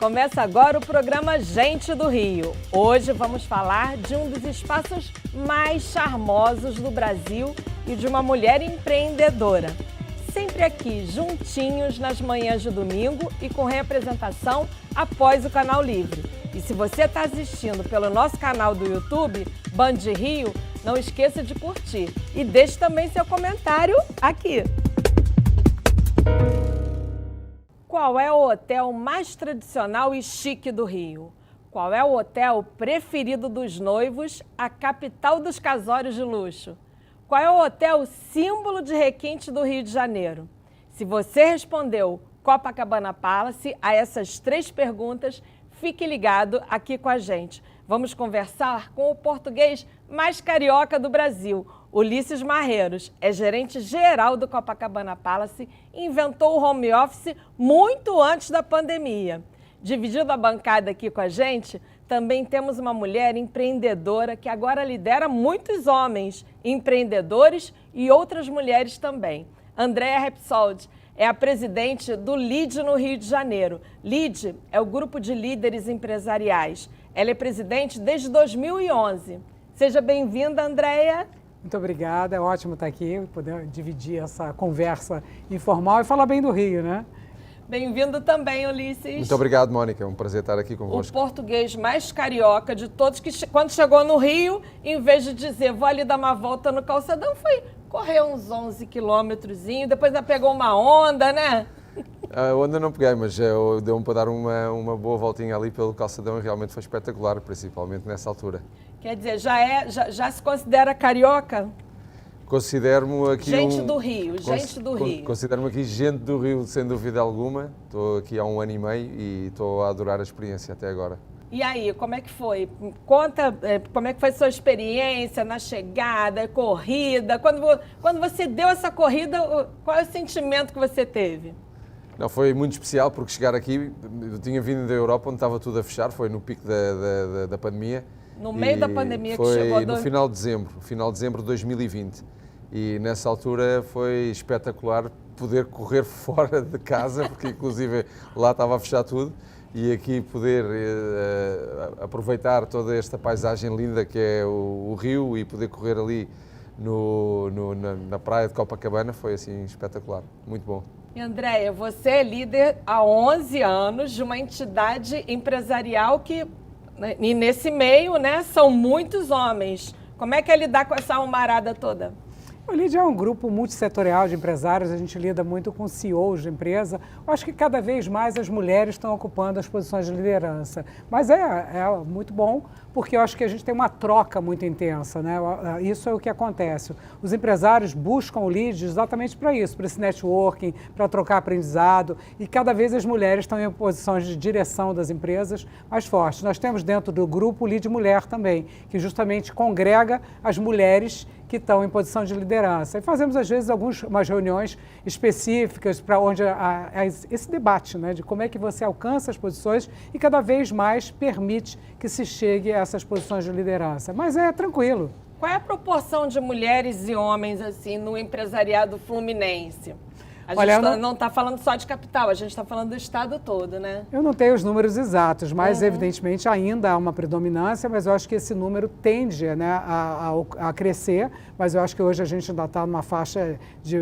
Começa agora o programa Gente do Rio. Hoje vamos falar de um dos espaços mais charmosos do Brasil e de uma mulher empreendedora. Sempre aqui, juntinhos nas manhãs de domingo e com reapresentação após o Canal Livre. E se você está assistindo pelo nosso canal do YouTube, Band Rio, não esqueça de curtir e deixe também seu comentário aqui. Qual é o hotel mais tradicional e chique do Rio? Qual é o hotel preferido dos noivos, a capital dos casórios de luxo? Qual é o hotel símbolo de requinte do Rio de Janeiro? Se você respondeu Copacabana Palace a essas 3 perguntas, fique ligado aqui com a gente. Vamos conversar com o português mais carioca do Brasil, Ulisses Marreiros. É gerente geral do Copacabana Palace e inventou o home office muito antes da pandemia. Dividindo a bancada aqui com a gente, também temos uma mulher empreendedora que agora lidera muitos homens empreendedores e outras mulheres também. Andréa Repsold é a presidente do LEAD no Rio de Janeiro. LEAD é o grupo de líderes empresariais. Ela é presidente desde 2011. Seja bem-vinda, Andréa. Muito obrigada, é ótimo estar aqui, poder dividir essa conversa informal e falar bem do Rio, né? Bem-vindo também, Ulisses. Muito obrigado, Mônica, é um prazer estar aqui convosco. O português mais carioca de todos, que quando chegou no Rio, em vez de dizer vou ali dar uma volta no calçadão, foi correr uns 11 quilômetrozinhos, depois ainda pegou uma onda, né? A onda não peguei, mas deu-me para dar uma boa voltinha ali pelo calçadão e realmente foi espetacular, principalmente nessa altura. Quer dizer, já se considera carioca? Considero-me aqui gente do Rio. Considero-me aqui gente do Rio, sem dúvida alguma. Estou aqui há 1 ano e meio e estou a adorar a experiência até agora. E aí, como é que foi? Conta como é que foi a sua experiência na chegada, corrida. Quando você deu essa corrida, qual é o sentimento que você teve? Não, foi muito especial porque chegar aqui, eu tinha vindo da Europa onde estava tudo a fechar, foi no pico da pandemia. No meio da pandemia que chegou? Foi no final de dezembro de 2020. E nessa altura foi espetacular poder correr fora de casa, porque inclusive lá estava a fechar tudo, e aqui poder aproveitar toda esta paisagem linda que é o Rio e poder correr ali na praia de Copacabana foi assim espetacular, muito bom. E Andréa, você é líder há 11 anos de uma entidade empresarial que, e nesse meio, né, são muitos homens. Como é que é lidar com essa almarada toda? O LEAD é um grupo multissetorial de empresários, a gente lida muito com CEOs de empresa. Eu acho que cada vez mais as mulheres estão ocupando as posições de liderança. Mas é muito bom, porque eu acho que a gente tem uma troca muito intensa, né? Isso é o que acontece. Os empresários buscam o LEAD exatamente para isso, para esse networking, para trocar aprendizado, e cada vez as mulheres estão em posições de direção das empresas mais fortes. Nós temos dentro do grupo o LEAD Mulher também, que justamente congrega as mulheres que estão em posição de liderança. E fazemos, às vezes, algumas reuniões específicas para onde esse debate, né, de como é que você alcança as posições e cada vez mais permite que se chegue a essas posições de liderança. Mas é tranquilo. Qual é a proporção de mulheres e homens assim no empresariado fluminense? A gente não está falando só de capital, a gente está falando do estado todo, né? Eu não tenho os números exatos, mas evidentemente ainda há uma predominância, mas eu acho que esse número tende, né, a crescer, mas eu acho que hoje a gente ainda está numa faixa de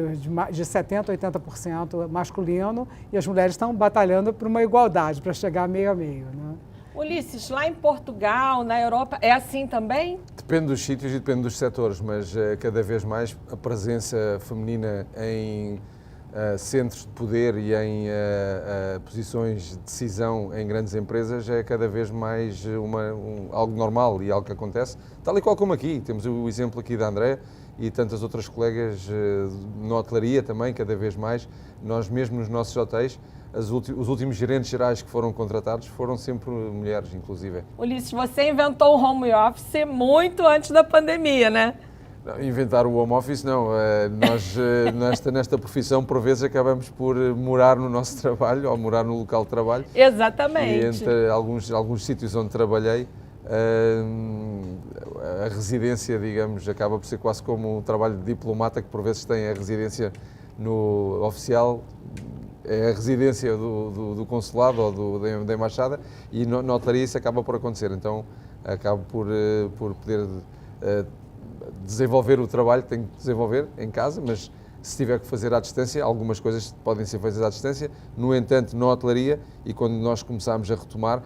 70%, 80% masculino e as mulheres estão batalhando por uma igualdade, para chegar meio a meio, né? Ulisses, lá em Portugal, na Europa, é assim também? Depende dos sítios e depende dos setores, mas cada vez mais a presença feminina em centros de poder e em posições de decisão em grandes empresas é cada vez mais algo normal e algo que acontece, tal e qual como aqui. Temos o exemplo aqui da Andréa e tantas outras colegas na hotelaria também, cada vez mais. Nós mesmo nos nossos hotéis, os últimos gerentes gerais que foram contratados foram sempre mulheres, inclusive. Ulisses, você inventou o home office muito antes da pandemia, né? Não, inventar o home office não, nós nesta profissão por vezes acabamos por morar no nosso trabalho ou morar no local de trabalho. Exatamente. E entre alguns sítios onde trabalhei, a residência, digamos, acaba por ser quase como um trabalho de diplomata que por vezes tem a residência no oficial é a residência do consulado ou da embaixada, e na hotelaria isso acaba por acontecer. Então acabo por poder desenvolver o trabalho que tenho que desenvolver em casa, mas se tiver que fazer à distância, algumas coisas podem ser feitas à distância. No entanto, na hotelaria, e quando nós começámos a retomar,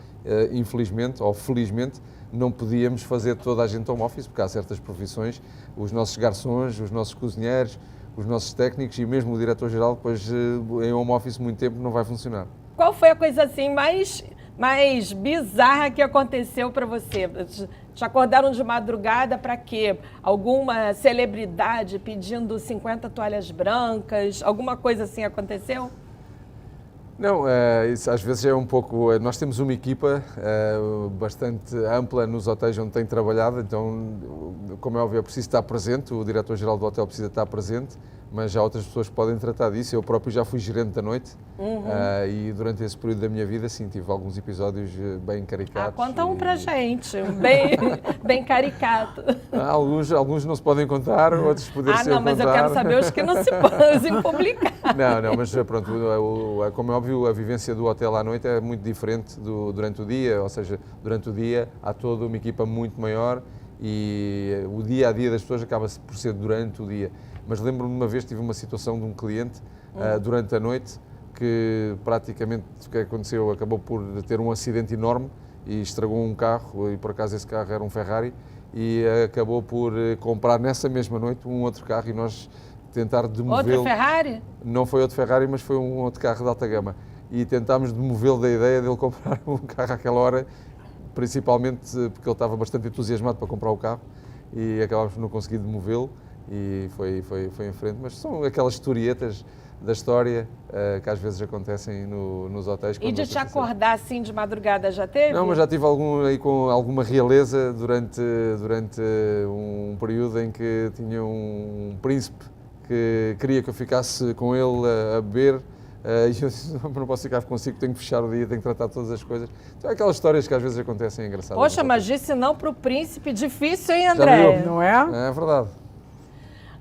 infelizmente ou felizmente, não podíamos fazer toda a gente home office, porque há certas profissões, os nossos garçons, os nossos cozinheiros, os nossos técnicos e mesmo o diretor-geral, depois em home office muito tempo não vai funcionar. Qual foi a coisa assim mais bizarra que aconteceu para você? Te acordaram de madrugada para quê? Alguma celebridade pedindo 50 toalhas brancas? Alguma coisa assim aconteceu? Não, isso às vezes é um pouco... Nós temos uma equipa bastante ampla nos hotéis onde tenho trabalhado, então, como é óbvio, é preciso estar presente, o diretor-geral do hotel precisa estar presente, mas há outras pessoas que podem tratar disso. Eu próprio já fui gerente da noite e durante esse período da minha vida, sim, tive alguns episódios bem caricatos. Conta um pra gente, bem caricato. Alguns não se podem contar, outros poderiam ser contar. Não, mas eu quero saber os que não se podem publicar. Não, mas pronto, como é óbvio, a vivência do hotel à noite é muito diferente durante o dia, ou seja, durante o dia há toda uma equipa muito maior e o dia-a-dia das pessoas acaba por ser durante o dia. Mas lembro-me de uma vez, tive uma situação de um cliente durante a noite que praticamente o que aconteceu, acabou por ter um acidente enorme e estragou um carro, e por acaso esse carro era um Ferrari, e acabou por comprar nessa mesma noite um outro carro e nós tentar demovê-lo. Outro Ferrari? Não foi outro Ferrari, mas foi um outro carro de alta gama. E tentámos demovê-lo da ideia dele comprar um carro àquela hora, principalmente porque ele estava bastante entusiasmado para comprar o carro e acabámos por não conseguir demovê-lo. E foi em frente, mas são aquelas historietas da história que às vezes acontecem nos hotéis. E de te acordar assim de madrugada já teve? Não, mas já tive aí com alguma realeza durante um período em que tinha um príncipe que queria que eu ficasse com ele a beber. E eu disse, não posso ficar consigo, tenho que fechar o dia, tenho que tratar todas as coisas. Então, aquelas histórias que às vezes acontecem engraçadas. Poxa, mas disse não para o príncipe, difícil, hein, André? Não é? É verdade.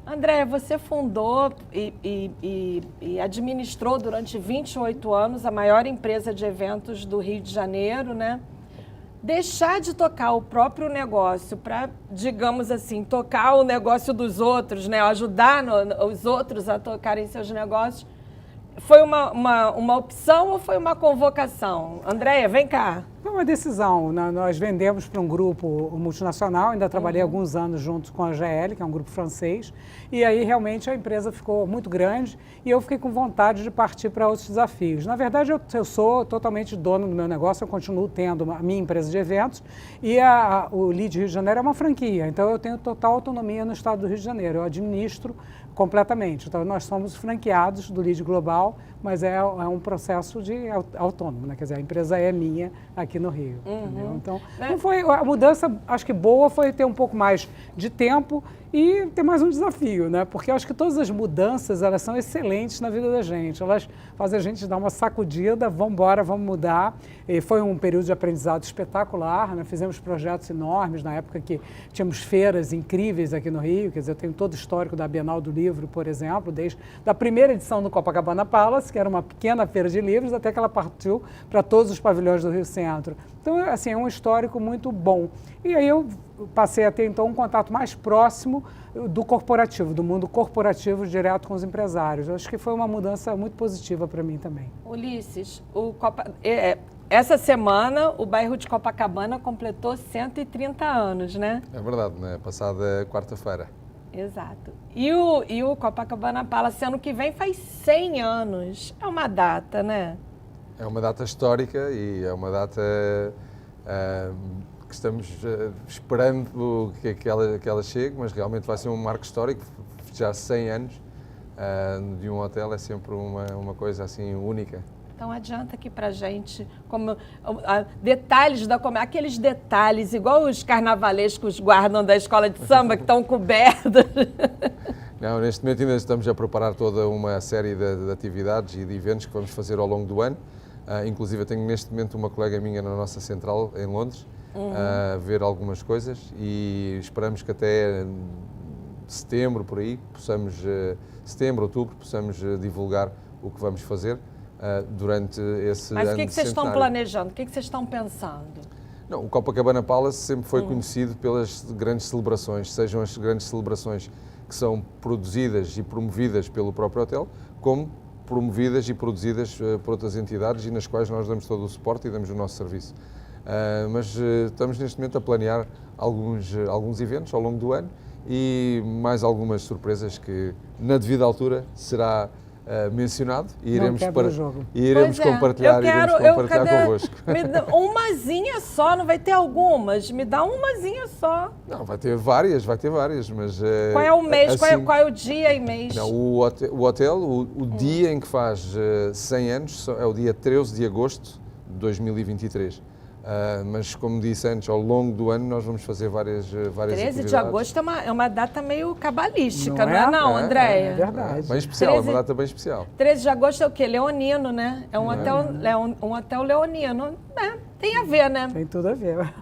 André, você fundou e administrou durante 28 anos a maior empresa de eventos do Rio de Janeiro, né? Deixar de tocar o próprio negócio para, digamos assim, tocar o negócio dos outros, né? Ajudar os outros a tocarem seus negócios, foi uma opção ou foi uma convocação? Andréia, vem cá. Foi uma decisão. Nós vendemos para um grupo multinacional, ainda trabalhei alguns anos junto com a GL, que é um grupo francês, e aí realmente a empresa ficou muito grande e eu fiquei com vontade de partir para outros desafios. Na verdade, eu sou totalmente dono do meu negócio, eu continuo tendo a minha empresa de eventos e o LEED Rio de Janeiro é uma franquia, então eu tenho total autonomia no estado do Rio de Janeiro, eu administro completamente. Então, nós somos franqueados do LEED Global, mas é um processo de autônomo, né? Quer dizer, a empresa é minha aqui no Rio. Entendeu? Então, não foi, a mudança, acho que boa, foi ter um pouco mais de tempo e ter mais um desafio, né? Porque eu acho que todas as mudanças, elas são excelentes na vida da gente. Elas fazem a gente dar uma sacudida, vamos embora, vamos mudar. E foi um período de aprendizado espetacular, né? Fizemos projetos enormes na época que tínhamos feiras incríveis aqui no Rio. Quer dizer, eu tenho todo o histórico da Bienal do Livro, por exemplo, desde a primeira edição do Copacabana Palace, que era uma pequena feira de livros, até que ela partiu para todos os pavilhões do Rio Centro. Então, assim, é um histórico muito bom. E aí eu passei a ter, então, um contato mais próximo do corporativo, do mundo corporativo direto com os empresários. Eu acho que foi uma mudança muito positiva para mim também. Ulisses, essa semana o bairro de Copacabana completou 130 anos, né? É verdade, né? Passada quarta-feira. Exato. E o Copacabana Palace, ano que vem, faz 100 anos. É uma data, né? É uma data histórica e é uma data que estamos esperando que ela chegue, mas realmente vai ser um marco histórico. Já 100 anos de um hotel é sempre uma coisa assim única. Então adianta aqui pra gente, como detalhes aqueles detalhes, igual os carnavalescos guardam da escola de samba, que estão cobertos. Não, neste momento ainda estamos a preparar toda uma série de atividades e de eventos que vamos fazer ao longo do ano. Inclusive, eu tenho neste momento uma colega minha na nossa central em Londres a ver algumas coisas e esperamos que até setembro, por aí, setembro, outubro, possamos divulgar o que vamos fazer. durante esse ano. Mas o que vocês estão centenário. planejando? O que vocês estão pensando? Não, o Copacabana Palace sempre foi conhecido pelas grandes celebrações, sejam as grandes celebrações que são produzidas e promovidas pelo próprio hotel, como promovidas e produzidas por outras entidades e nas quais nós damos todo o suporte e damos o nosso serviço. Mas estamos neste momento a planear alguns eventos ao longo do ano e mais algumas surpresas que na devida altura será mencionado e iremos, compartilhar, convosco. Umazinha só, não vai ter algumas? Me dá umazinha só. Não, vai ter várias, mas... Qual é o mês, assim, qual é o dia e mês? Não, o hotel, o dia em que faz 100 anos é o dia 13 de agosto de 2023. Mas, como disse antes, ao longo do ano nós vamos fazer várias 13 atividades. de agosto é uma data meio cabalística, não é, Andréia? É verdade. Bem especial, 13, é uma data bem especial. 13 de agosto é o quê? Leonino, né? É um hotel leonino. Tem a ver, né? Tem tudo a ver.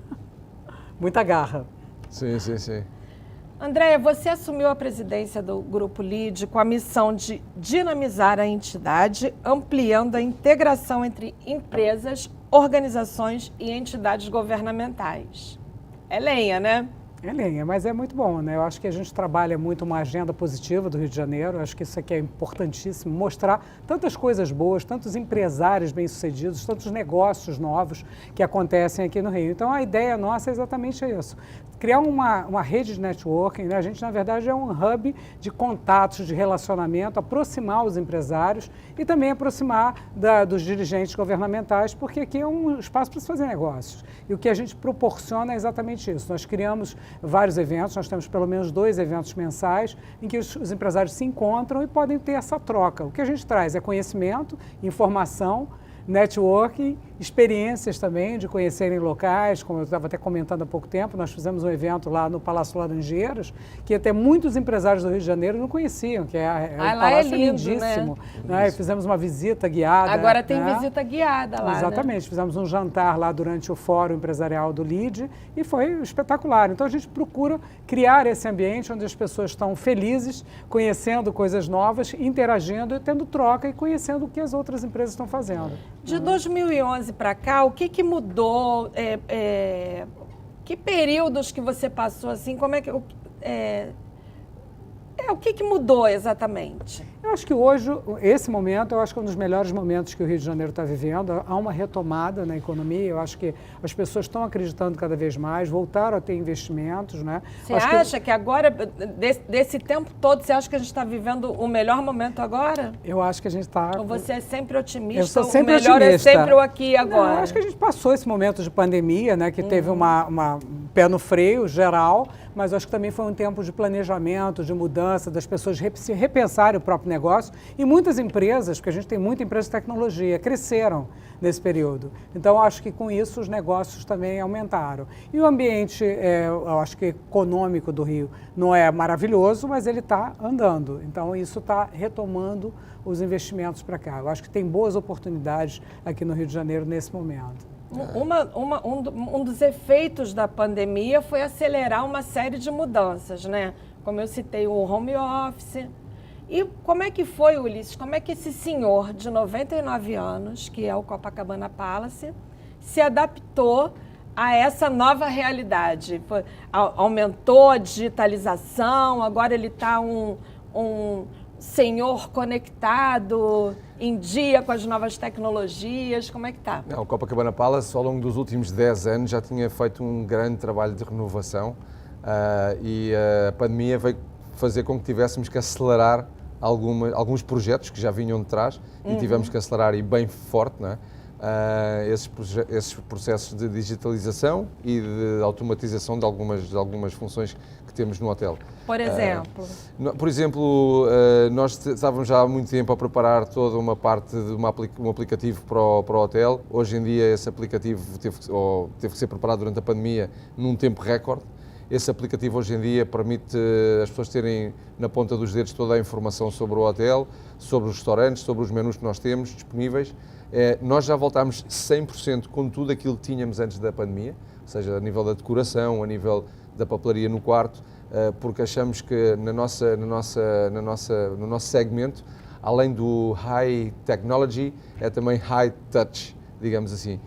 Muita garra. Sim. Andréia, você assumiu a presidência do Grupo LID com a missão de dinamizar a entidade, ampliando a integração entre empresas, organizações e entidades governamentais. É lenha, né? É lenha, mas é muito bom, né? Eu acho que a gente trabalha muito uma agenda positiva do Rio de Janeiro, eu acho que isso aqui é importantíssimo, mostrar tantas coisas boas, tantos empresários bem-sucedidos, tantos negócios novos que acontecem aqui no Rio. Então, a ideia nossa é exatamente isso. Criar uma rede de networking, né? A gente, na verdade, é um hub de contatos, de relacionamento, aproximar os empresários e também aproximar dos dirigentes governamentais, porque aqui é um espaço para se fazer negócios. E o que a gente proporciona é exatamente isso. Nós criamos vários eventos, nós temos pelo menos 2 eventos mensais em que os empresários se encontram e podem ter essa troca. O que a gente traz é conhecimento, informação, networking, experiências também de conhecerem locais, como eu estava até comentando há pouco tempo, nós fizemos um evento lá no Palácio Laranjeiras, que até muitos empresários do Rio de Janeiro não conheciam, que é um palácio lindo, lindíssimo. Né? Fizemos uma visita guiada. Agora tem visita guiada lá, exatamente, né? Fizemos um jantar lá durante o Fórum Empresarial do LID e foi espetacular. Então a gente procura criar esse ambiente onde as pessoas estão felizes, conhecendo coisas novas, interagindo e tendo troca e conhecendo o que as outras empresas estão fazendo. De 2011 para cá, o que mudou? Que períodos que você passou assim? Como é que o que mudou exatamente? Eu acho que hoje, esse momento, eu acho que é um dos melhores momentos que o Rio de Janeiro está vivendo. Há uma retomada na economia, eu acho que as pessoas estão acreditando cada vez mais, voltaram a ter investimentos, né? Você acha que agora, desse tempo todo, você acha que a gente está vivendo o melhor momento agora? Eu acho que a gente está... Ou você é sempre otimista? Eu sou sempre otimista. O melhor é sempre o aqui e agora? Não, eu acho que a gente passou esse momento de pandemia, né? Que teve um pé no freio geral, mas eu acho que também foi um tempo de planejamento, de mudança, das pessoas se repensarem o próprio negócio. E muitas empresas, porque a gente tem muita empresa de tecnologia, cresceram nesse período. Então, eu acho que com isso os negócios também aumentaram. E o ambiente, eu acho que econômico do Rio não é maravilhoso, mas ele está andando. Então, isso está retomando os investimentos para cá. Eu acho que tem boas oportunidades aqui no Rio de Janeiro nesse momento. Um dos efeitos da pandemia foi acelerar uma série de mudanças, né? Como eu citei, o home office. E como é que foi, Ulisses? Como é que esse senhor de 99 anos, que é o Copacabana Palace, se adaptou a essa nova realidade? Aumentou a digitalização, agora ele está um senhor conectado, em dia com as novas tecnologias, como é que está? O Copacabana Palace, ao longo dos últimos 10 anos, já tinha feito um grande trabalho de renovação e a pandemia veio fazer com que tivéssemos que acelerar alguns projetos que já vinham de trás e tivemos que acelerar e bem forte, não é? Esses processos de digitalização e de automatização de algumas funções que temos no hotel. Por exemplo? Por exemplo, nós estávamos já há muito tempo a preparar toda uma parte de um aplicativo para o hotel. Hoje em dia esse aplicativo teve que ser preparado durante a pandemia num tempo recorde. Esse aplicativo hoje em dia permite as pessoas terem na ponta dos dedos toda a informação sobre o hotel, sobre os restaurantes, sobre os menus que nós temos disponíveis. Nós já voltámos 100% com tudo aquilo que tínhamos antes da pandemia, ou seja, a nível da decoração, a nível da papelaria no quarto, porque achamos que no nosso segmento além do high technology, é também high touch, digamos assim.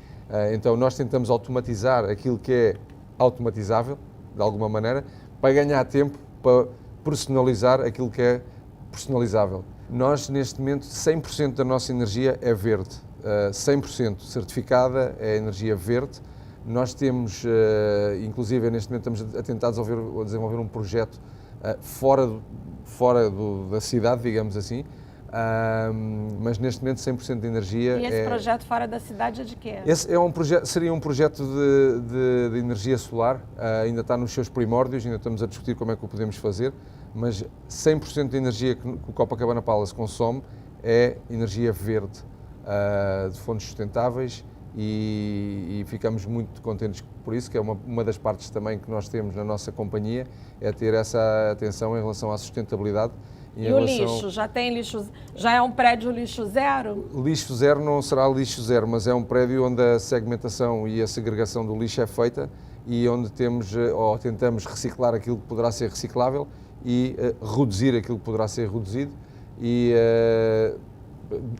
Então nós tentamos automatizar aquilo que é automatizável, de alguma maneira, para ganhar tempo para personalizar aquilo que é personalizável. Nós, neste momento, 100% da nossa energia é verde, 100% certificada é energia verde. Nós temos, inclusive, neste momento estamos a tentar desenvolver um projeto fora da cidade, digamos assim, mas neste momento 100% de energia. E esse projeto fora da cidade é de quê? Esse é seria um projeto de energia solar, ainda está nos seus primórdios, ainda estamos a discutir como é que o podemos fazer, mas 100% de energia que o Copacabana Palace consome é energia verde, de fontes sustentáveis, e ficamos muito contentes por isso, que é uma das partes também que nós temos na nossa companhia, é ter essa atenção em relação à sustentabilidade. E o lixo? Já tem lixo? Já é um prédio lixo zero? Lixo zero não será lixo zero, mas é um prédio onde a segmentação e a segregação do lixo é feita e onde tentamos reciclar aquilo que poderá ser reciclável e reduzir aquilo que poderá ser reduzido e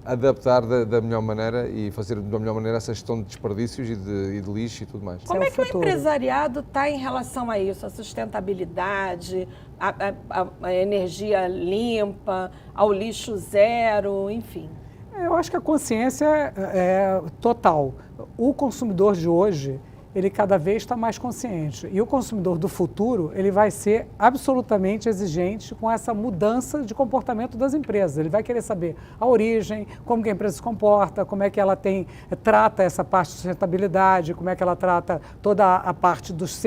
adaptar da melhor maneira e fazer da melhor maneira essa gestão de desperdícios e de lixo e tudo mais. Como é que o empresariado está em relação a isso? A sustentabilidade, a energia limpa, ao lixo zero, enfim? Eu acho que a consciência é total. O consumidor de hoje, ele cada vez está mais consciente. E o consumidor do futuro, ele vai ser absolutamente exigente com essa mudança de comportamento das empresas. Ele vai querer saber a origem, como que a empresa se comporta, como é que ela trata essa parte de sustentabilidade, como é que ela trata toda a parte das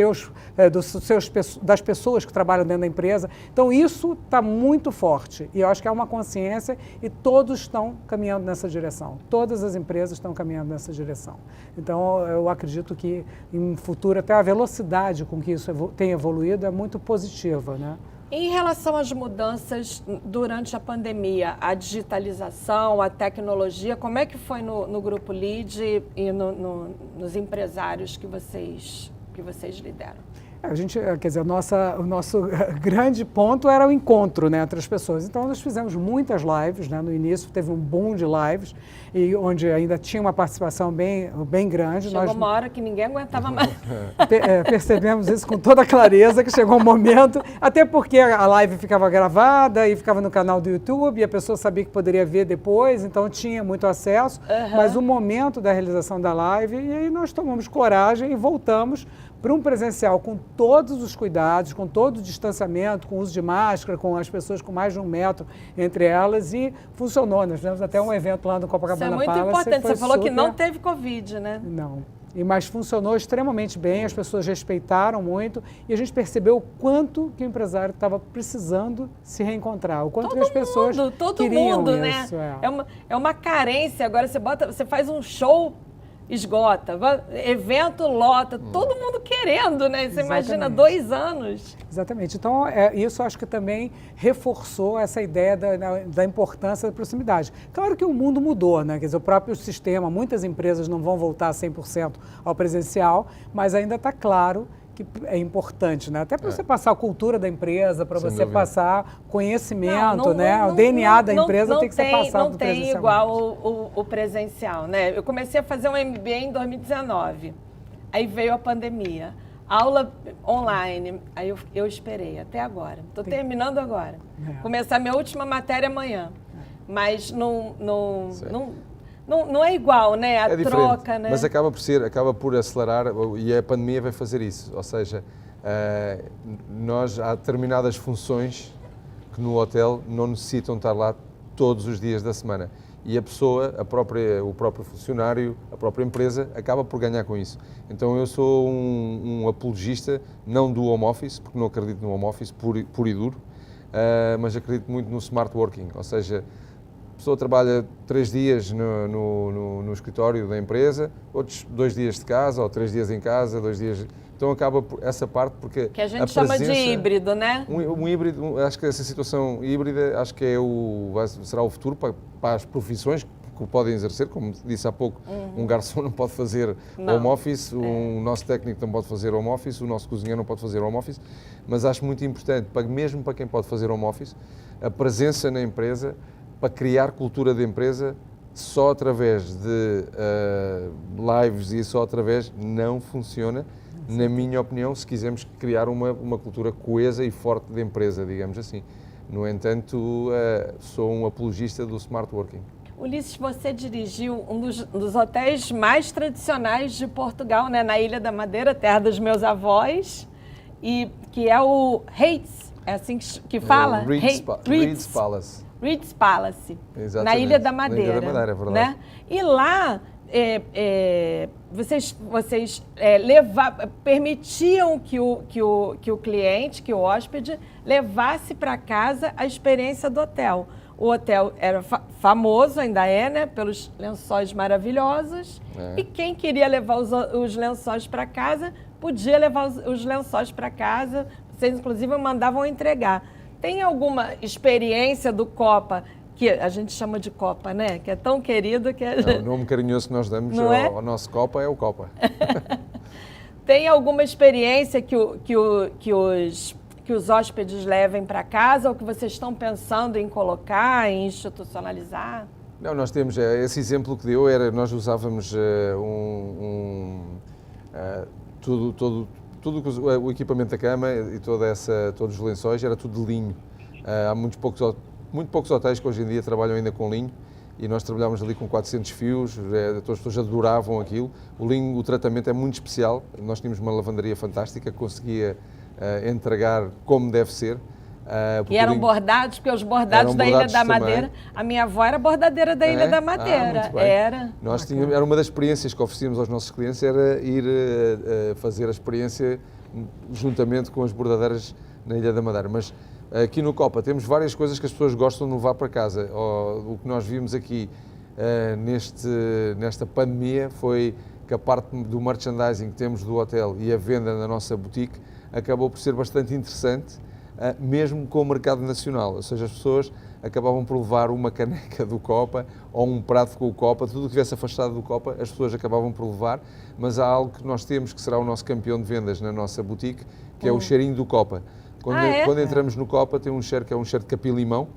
pessoas que trabalham dentro da empresa. Então, isso está muito forte. E eu acho que é uma consciência e todos estão caminhando nessa direção. Todas as empresas estão caminhando nessa direção. Então, eu acredito que em futuro até a velocidade com que isso tem evoluído é muito positiva, né? Em relação às mudanças durante a pandemia, a digitalização, a tecnologia, como é que foi no Grupo LEAD e nos empresários que vocês lideram? Quer dizer, o nosso grande ponto era o encontro, né, entre as pessoas. Então, nós fizemos muitas lives, né? No início teve um boom de lives, e onde ainda tinha uma participação bem grande. Chegou uma hora que ninguém aguentava mais. Percebemos isso com toda clareza, que chegou um momento, até porque a live ficava gravada e ficava no canal do YouTube, e a pessoa sabia que poderia ver depois, então tinha muito acesso. Mas o momento da realização da live, e aí nós tomamos coragem e voltamos para um presencial com todos os cuidados, com todo o distanciamento, com o uso de máscara, com as pessoas com mais de 1 metro entre elas, e funcionou. Nós fizemos até um evento lá no Copacabana Palace. Isso é muito importante. Você falou que não teve Covid, né? Não. Mas funcionou extremamente bem, as pessoas respeitaram muito e a gente percebeu o quanto que o empresário estava precisando se reencontrar, o quanto que as pessoas queriam isso. Né? É uma carência. Agora você faz um show, esgota, evento lota, todo mundo querendo, né? Você imagina 2 anos. Exatamente. Então, isso acho que também reforçou essa ideia da importância da proximidade. Claro que o mundo mudou, né? Quer dizer, o próprio sistema, muitas empresas não vão voltar 100% ao presencial, mas ainda está claro que é importante, né? Até para você passar a cultura da empresa, para você passar conhecimento, né? O DNA da empresa tem que ser passado presencialmente. Não tem igual o presencial, né? Eu comecei a fazer um MBA em 2019, aí veio a pandemia, aula online, aí eu esperei até agora, estou terminando agora, começar minha última matéria amanhã, mas não é igual, né? A troca, né? Mas acaba por acelerar, e a pandemia vai fazer isso. Ou seja, há determinadas funções que no hotel não necessitam estar lá todos os dias da semana. E a pessoa, o próprio funcionário, a própria empresa, acaba por ganhar com isso. Então eu sou um apologista, não do home office, porque não acredito no home office puro e duro, mas acredito muito no smart working, ou seja, a pessoa trabalha 3 dias no escritório da empresa, outros 2 dias de casa, ou 3 dias em casa, 2 dias... Então acaba por essa parte, porque que a gente chama de híbrido, né? Um híbrido, acho que essa situação híbrida, acho que será o futuro para as profissões que podem exercer, como disse há pouco, um garçom não pode fazer home office, o nosso técnico não pode fazer home office, o nosso cozinheiro não pode fazer home office, mas acho muito importante, mesmo para quem pode fazer home office, a presença na empresa para criar cultura de empresa só através de lives e só através não funciona, na minha opinião, se quisermos criar uma cultura coesa e forte de empresa, digamos assim. No entanto, sou um apologista do smart working. Ulisses, você dirigiu um dos hotéis mais tradicionais de Portugal, né, na Ilha da Madeira, terra dos meus avós, e que é o Ritz, é assim que fala? Ritz Palace. Ritz Palace, Exatamente. na Ilha da Madeira. Na Ilha da Madeira, é verdade. Né? E lá vocês permitiam que o cliente, que o hóspede, levasse para casa a experiência do hotel. O hotel era famoso, ainda é, né, pelos lençóis maravilhosos. E quem queria levar os lençóis para casa, podia levar os lençóis para casa. Vocês, inclusive, mandavam entregar. Tem alguma experiência do Copa, que a gente chama de Copa, né? Que é tão querido que... O nome carinhoso que nós damos ao nosso Copa é o Copa. Tem alguma experiência que os hóspedes levem para casa ou que vocês estão pensando em colocar, em institucionalizar? Não, nós temos, esse exemplo que deu nós usávamos todo o equipamento da cama e todos os lençóis, era tudo de linho. Há muito poucos hotéis que hoje em dia trabalham ainda com linho e nós trabalhámos ali com 400 fios, as pessoas adoravam aquilo. O linho, o tratamento é muito especial, nós tínhamos uma lavandaria fantástica que conseguia entregar como deve ser. E eram bordados, porque os bordados da Ilha da Madeira, também. A minha avó era bordadeira da Ilha da Madeira. Era uma das experiências que oferecíamos aos nossos clientes, era ir fazer a experiência juntamente com as bordadeiras na Ilha da Madeira. Mas aqui no Copa temos várias coisas que as pessoas gostam de levar para casa. O que nós vimos aqui nesta pandemia foi que a parte do merchandising que temos do hotel e a venda na nossa boutique acabou por ser bastante interessante, mesmo com o mercado nacional, ou seja, as pessoas acabavam por levar uma caneca do Copa ou um prato com o Copa, tudo o que estivesse afastado do Copa, as pessoas acabavam por levar, mas há algo que nós temos que será o nosso campeão de vendas na nossa boutique, que é o cheirinho do Copa. Quando entramos no Copa tem um cheiro que é um cheiro de capim-limão.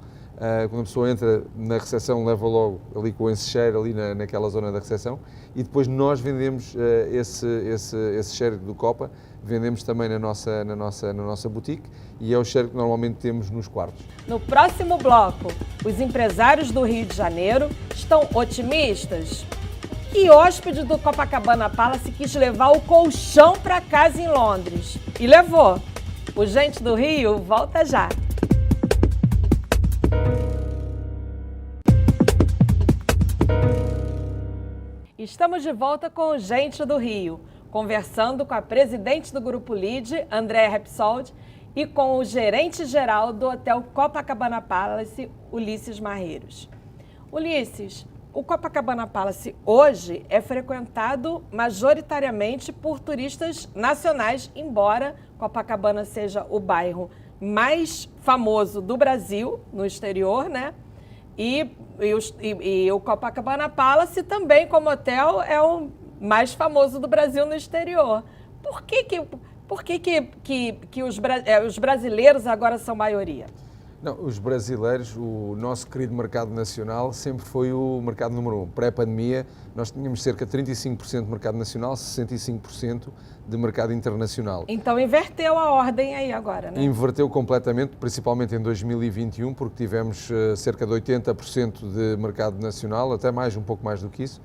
Quando a pessoa entra na recepção, leva logo ali com esse cheiro ali naquela zona da recepção e depois nós vendemos esse cheiro do Copa, vendemos também na nossa boutique e é o cheiro que normalmente temos nos quartos. No próximo bloco, os empresários do Rio de Janeiro estão otimistas? Que hóspede do Copacabana Palace quis levar o colchão para casa em Londres? E levou. O Gente do Rio volta já. Estamos de volta com o Gente do Rio, conversando com a presidente do Grupo LID, Andréa Repsold, e com o gerente-geral do Hotel Copacabana Palace, Ulisses Marreiros. Ulisses, o Copacabana Palace hoje é frequentado majoritariamente por turistas nacionais, embora Copacabana seja o bairro mais famoso do Brasil, no exterior, né? E o Copacabana Palace também, como hotel, é o mais famoso do Brasil no exterior. Por que os brasileiros agora são maioria? Não, os brasileiros, o nosso querido mercado nacional sempre foi o mercado número 1. Pré-pandemia, nós tínhamos cerca de 35% de mercado nacional, 65% de mercado internacional. Então inverteu a ordem aí agora, né? Inverteu completamente, principalmente em 2021, porque tivemos cerca de 80% de mercado nacional, até mais, um pouco mais do que isso.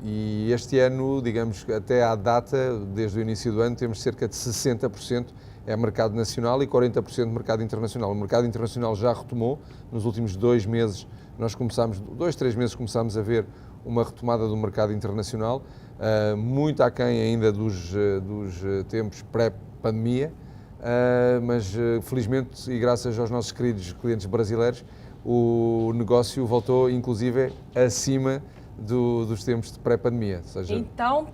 E este ano, digamos, até à data, desde o início do ano, temos cerca de 60% é mercado nacional e 40% mercado internacional. O mercado internacional já retomou, nos últimos 2 meses, nós começámos, 2, 3 meses, começámos a ver uma retomada do mercado internacional, muito aquém ainda dos tempos pré-pandemia, mas felizmente e graças aos nossos queridos clientes brasileiros, o negócio voltou inclusive acima dos tempos de pré-pandemia. Ou seja, então,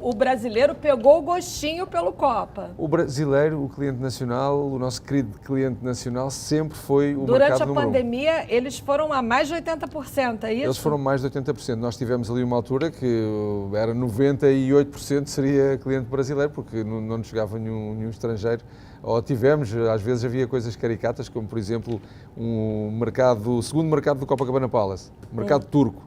o brasileiro pegou o gostinho pelo Copa. o brasileiro, o cliente nacional, o nosso querido cliente nacional, sempre foi o Durante mercado a número 1. pandemia, eles foram a mais de 80%, é isso? Eles foram mais de 80%. Nós tivemos ali uma altura que era 98% seria cliente brasileiro, porque não nos chegava nenhum estrangeiro. Ou tivemos, às vezes havia coisas caricatas, como por exemplo o segundo mercado do Copacabana Palace, o mercado turco,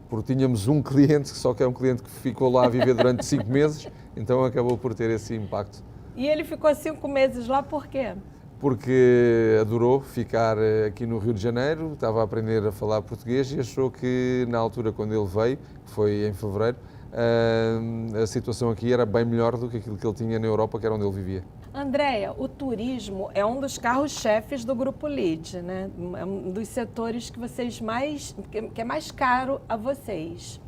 porque tínhamos um cliente, só que é um cliente que ficou lá a viver durante 5 meses, então acabou por ter esse impacto. E ele ficou 5 meses lá por quê? Porque adorou ficar aqui no Rio de Janeiro, estava a aprender a falar português e achou que na altura quando ele veio, que foi em fevereiro, a situação aqui era bem melhor do que aquilo que ele tinha na Europa, que era onde ele vivia. Andréia, o turismo é um dos carros-chefes do Grupo LEAD, né? É um dos setores que que é mais caro a vocês.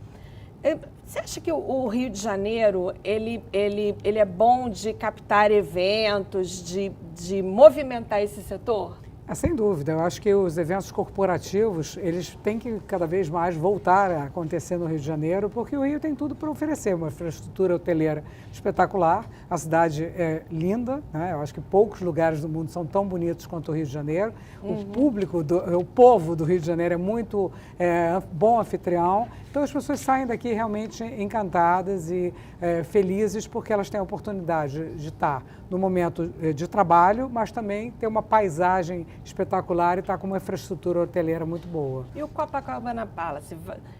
Você acha que o Rio de Janeiro ele é bom de captar eventos, de movimentar esse setor? Sem dúvida, eu acho que os eventos corporativos, eles têm que cada vez mais voltar a acontecer no Rio de Janeiro, porque o Rio tem tudo para oferecer, uma infraestrutura hoteleira espetacular, a cidade é linda, né? Eu acho que poucos lugares do mundo são tão bonitos quanto o Rio de Janeiro, o povo do Rio de Janeiro é muito bom anfitrião, então as pessoas saem daqui realmente encantadas e felizes porque elas têm a oportunidade de estar no momento de trabalho, mas também ter uma paisagem espetacular e estar com uma infraestrutura hoteleira muito boa. E o Copacabana Palace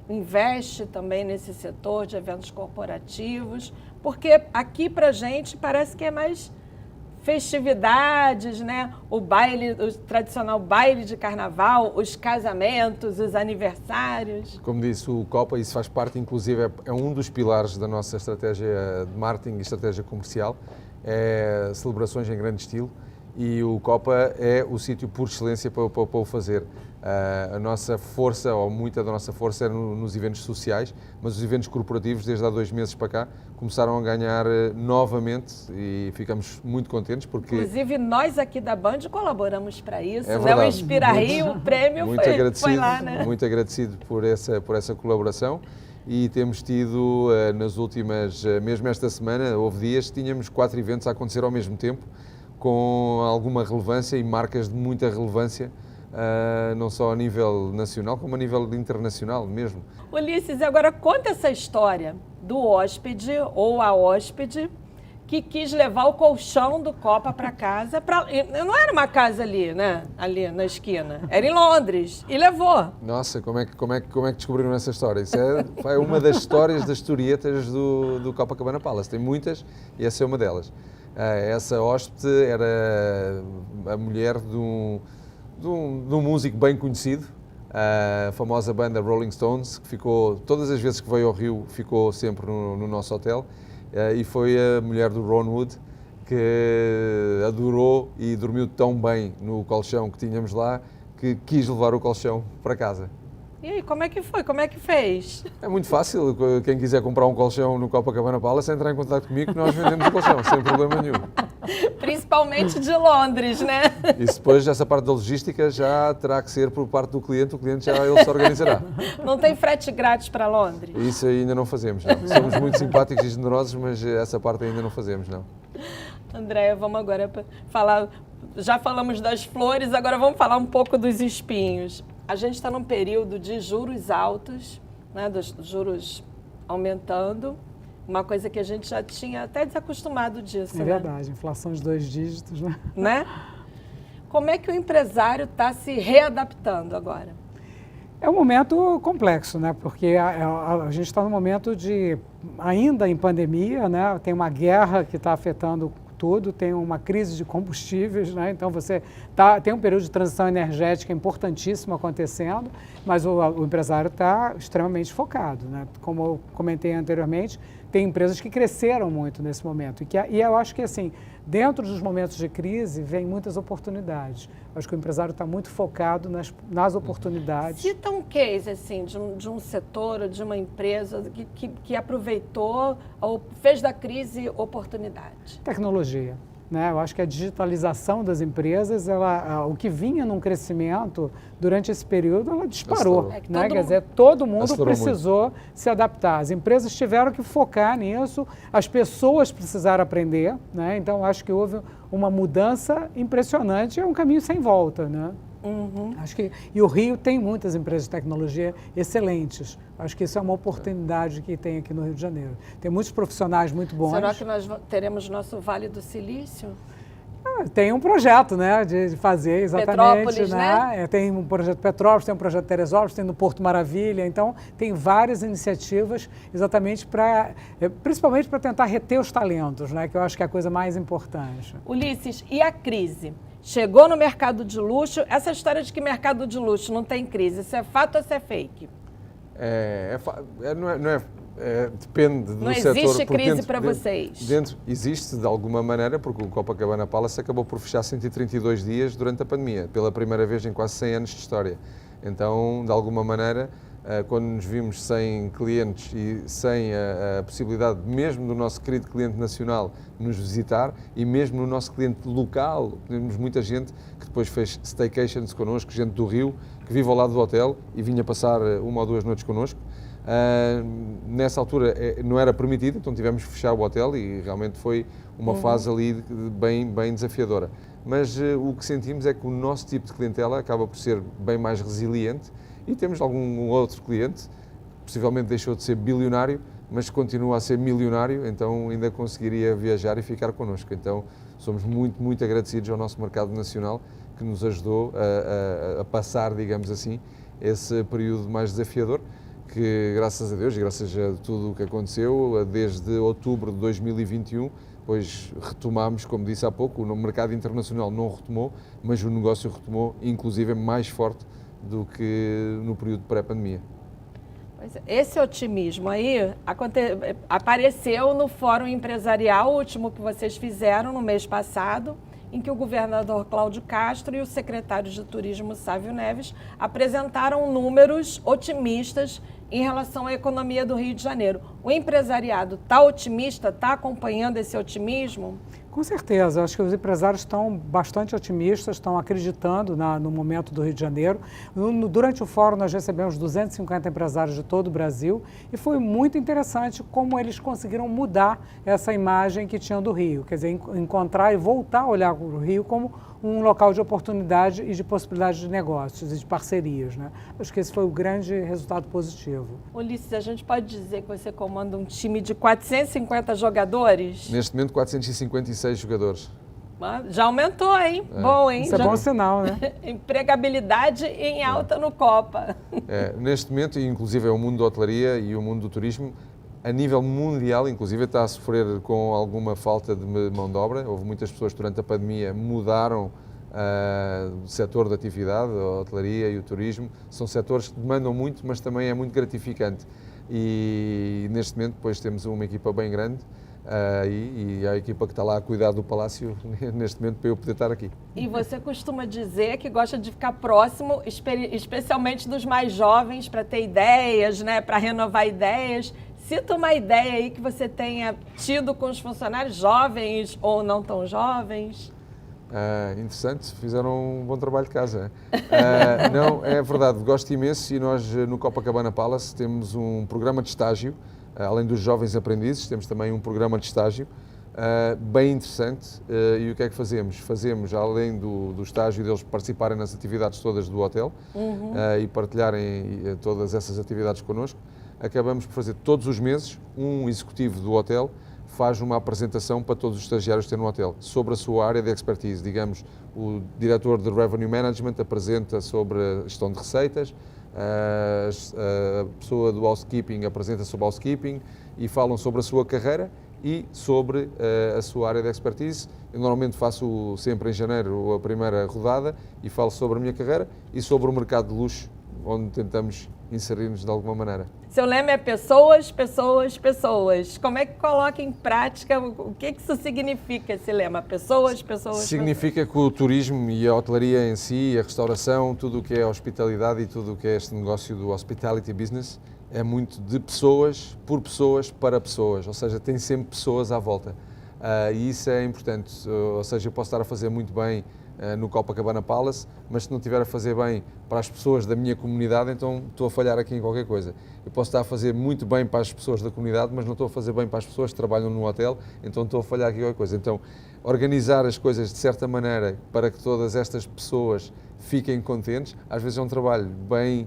investe também nesse setor de eventos corporativos, porque aqui pra gente parece que é mais festividades, né? O tradicional baile de carnaval, os casamentos, os aniversários. Como disse o Copa, isso faz parte, inclusive, é um dos pilares da nossa estratégia de marketing e estratégia comercial, é celebrações em grande estilo, e o Copa é o sítio por excelência para o fazer. A nossa força, ou muita da nossa força, é nos eventos sociais, mas os eventos corporativos, desde há 2 meses para cá, começaram a ganhar novamente e ficamos muito contentes porque... Inclusive, nós aqui da Band colaboramos para isso, é né? verdade. O Inspira Rio, o prêmio foi lá, né? Muito agradecido por essa colaboração. E temos tido, nas últimas, mesmo esta semana, houve dias que tínhamos 4 eventos a acontecer ao mesmo tempo, com alguma relevância e marcas de muita relevância, não só a nível nacional, como a nível internacional mesmo. Ulisses, agora conta essa história do hóspede ou a hóspede que quis levar o colchão do Copa para casa. Não era uma casa ali, né? Ali na esquina. Era em Londres. E levou. Nossa, como é que descobriram essa história? Isso é uma das histórias das historietas do Copacabana Palace. Tem muitas e essa é uma delas. Essa hóspede era a mulher de um músico bem conhecido, a famosa banda Rolling Stones, que ficou, todas as vezes que veio ao Rio, ficou sempre no nosso hotel. E foi a mulher do Ron Wood que adorou e dormiu tão bem no colchão que tínhamos lá que quis levar o colchão para casa. E aí, como é que foi? Como é que fez? É muito fácil, quem quiser comprar um colchão no Copacabana Palace, entrar em contato comigo que nós vendemos o colchão, sem problema nenhum. Principalmente de Londres, né? E depois, essa parte da logística já terá que ser por parte do cliente, o cliente já ele se organizará. Não tem frete grátis para Londres? Isso ainda não fazemos, não. Somos muito simpáticos e generosos, mas essa parte ainda não fazemos, não. Andréia, vamos agora falar, já falamos das flores, agora vamos falar um pouco dos espinhos. A gente está num período de juros altos, né, dos juros aumentando, uma coisa que a gente já tinha até desacostumado disso. É verdade, inflação de 2 dígitos, né? Como é que o empresário está se readaptando agora? É um momento complexo, né? Porque a gente está num momento ainda em pandemia, né? Tem uma guerra que está afetando tudo, tem uma crise de combustíveis, né? Então tem um período de transição energética importantíssimo acontecendo, mas o empresário está extremamente focado, né? Como eu comentei anteriormente, tem empresas que cresceram muito nesse momento e eu acho que assim, dentro dos momentos de crise vem muitas oportunidades. Eu acho que o empresário está muito focado nas oportunidades. Cita um case assim, de um setor ou de uma empresa que aproveitou ou fez da crise oportunidade. Tecnologia. né? Eu acho que a digitalização das empresas, o que vinha num crescimento durante esse período, ela disparou. Né? Quer dizer, todo mundo precisou se adaptar. As empresas tiveram que focar nisso, as pessoas precisaram aprender, né? Então, acho que houve uma mudança impressionante, é um caminho sem volta, né? Acho que, e o Rio tem muitas empresas de tecnologia excelentes. Acho que isso é uma oportunidade que tem aqui no Rio de Janeiro. Tem muitos profissionais muito bons. Será que nós teremos nosso Vale do Silício? Tem um projeto, né, de fazer exatamente. Petrópolis, né? Tem um projeto Petrópolis, tem um projeto Teresópolis, tem no Porto Maravilha. Então, tem várias iniciativas exatamente principalmente para tentar reter os talentos, né, que eu acho que é a coisa mais importante. Ulisses, e a crise? Chegou no mercado de luxo, essa história de que mercado de luxo não tem crise, isso é fato ou isso é fake? Depende do setor. Não existe crise para vocês? Existe de alguma maneira, porque o Copacabana Palace acabou por fechar 132 dias durante a pandemia, pela primeira vez em quase 100 anos de história. Então, de alguma maneira, quando nos vimos sem clientes e sem a possibilidade, mesmo do nosso querido cliente nacional, nos visitar, e mesmo no nosso cliente local, temos muita gente que depois fez staycations connosco, gente do Rio, que vive ao lado do hotel e vinha passar 1 ou 2 noites connosco. Nessa altura não era permitido, então tivemos que fechar o hotel e realmente foi uma fase ali bem desafiadora. Mas o que sentimos é que o nosso tipo de clientela acaba por ser bem mais resiliente e temos algum outro cliente, possivelmente deixou de ser bilionário, mas continua a ser milionário, então ainda conseguiria viajar e ficar connosco. Então somos muito agradecidos ao nosso mercado nacional que nos ajudou a passar, digamos assim, esse período mais desafiador, que graças a Deus e graças a tudo o que aconteceu, desde outubro de 2021, depois retomámos, como disse há pouco, o mercado internacional não retomou, mas o negócio retomou, inclusive mais forte do que no período pré-pandemia. Esse otimismo aí apareceu no Fórum Empresarial, último que vocês fizeram no mês passado, em que o governador Cláudio Castro e o secretário de Turismo Sávio Neves apresentaram números otimistas em relação à economia do Rio de Janeiro. O empresariado está otimista, está acompanhando esse otimismo? Com certeza, acho que os empresários estão bastante otimistas, estão acreditando no momento do Rio de Janeiro. Durante o fórum nós recebemos 250 empresários de todo o Brasil e foi muito interessante como eles conseguiram mudar essa imagem que tinham do Rio, quer dizer, encontrar e voltar a olhar o Rio como um local de oportunidade e de possibilidade de negócios e de parcerias, né? Acho que esse foi o grande resultado positivo. Ulisses, a gente pode dizer que você comanda um time de 450 jogadores? Neste momento, 456 jogadores. Já aumentou, hein? Bom, hein? Isso é bom sinal, né? Empregabilidade em alta no Copa. Neste momento, inclusive é o mundo da hotelaria e o mundo do turismo, a nível mundial, inclusive, está a sofrer com alguma falta de mão de obra. Houve muitas pessoas durante a pandemia mudaram o setor da atividade, a hotelaria e o turismo. São setores que demandam muito, mas também é muito gratificante. E neste momento, depois temos uma equipa bem grande e a equipa que está lá a cuidar do Palácio, neste momento, para eu poder estar aqui. E você costuma dizer que gosta de ficar próximo, especialmente dos mais jovens, para ter ideias, né, para renovar ideias. Cita uma ideia aí que você tenha tido com os funcionários jovens ou não tão jovens. Interessante, fizeram um bom trabalho de casa. Não, é verdade, gosto imenso e nós no Copacabana Palace temos um programa de estágio, além dos jovens aprendizes, temos também um programa de estágio bem interessante. E o que é que fazemos? Fazemos, além do estágio deles participarem nas atividades todas do hotel e partilharem todas essas atividades connosco, acabamos por fazer todos os meses, um executivo do hotel faz uma apresentação para todos os estagiários que têm no hotel sobre a sua área de expertise. Digamos, o diretor de Revenue Management apresenta sobre a gestão de receitas, a pessoa do housekeeping apresenta sobre housekeeping e falam sobre a sua carreira e sobre a sua área de expertise. Eu normalmente faço sempre em janeiro a primeira rodada e falo sobre a minha carreira e sobre o mercado de luxo, onde tentamos inserir-nos de alguma maneira. Seu lema é pessoas, pessoas, pessoas. Como é que coloca em prática, o que isso significa, esse lema? Pessoas, pessoas, significa que o turismo e a hotelaria em si, a restauração, tudo o que é hospitalidade e tudo o que é este negócio do hospitality business, é muito de pessoas, por pessoas, para pessoas, ou seja, tem sempre pessoas à volta. E isso é importante, ou seja, eu posso estar a fazer muito bem no Copacabana Palace, mas se não estiver a fazer bem para as pessoas da minha comunidade, então estou a falhar aqui em qualquer coisa. Eu posso estar a fazer muito bem para as pessoas da comunidade, mas não estou a fazer bem para as pessoas que trabalham no hotel, então estou a falhar aqui em qualquer coisa. Então, organizar as coisas de certa maneira para que todas estas pessoas fiquem contentes, às vezes é um trabalho bem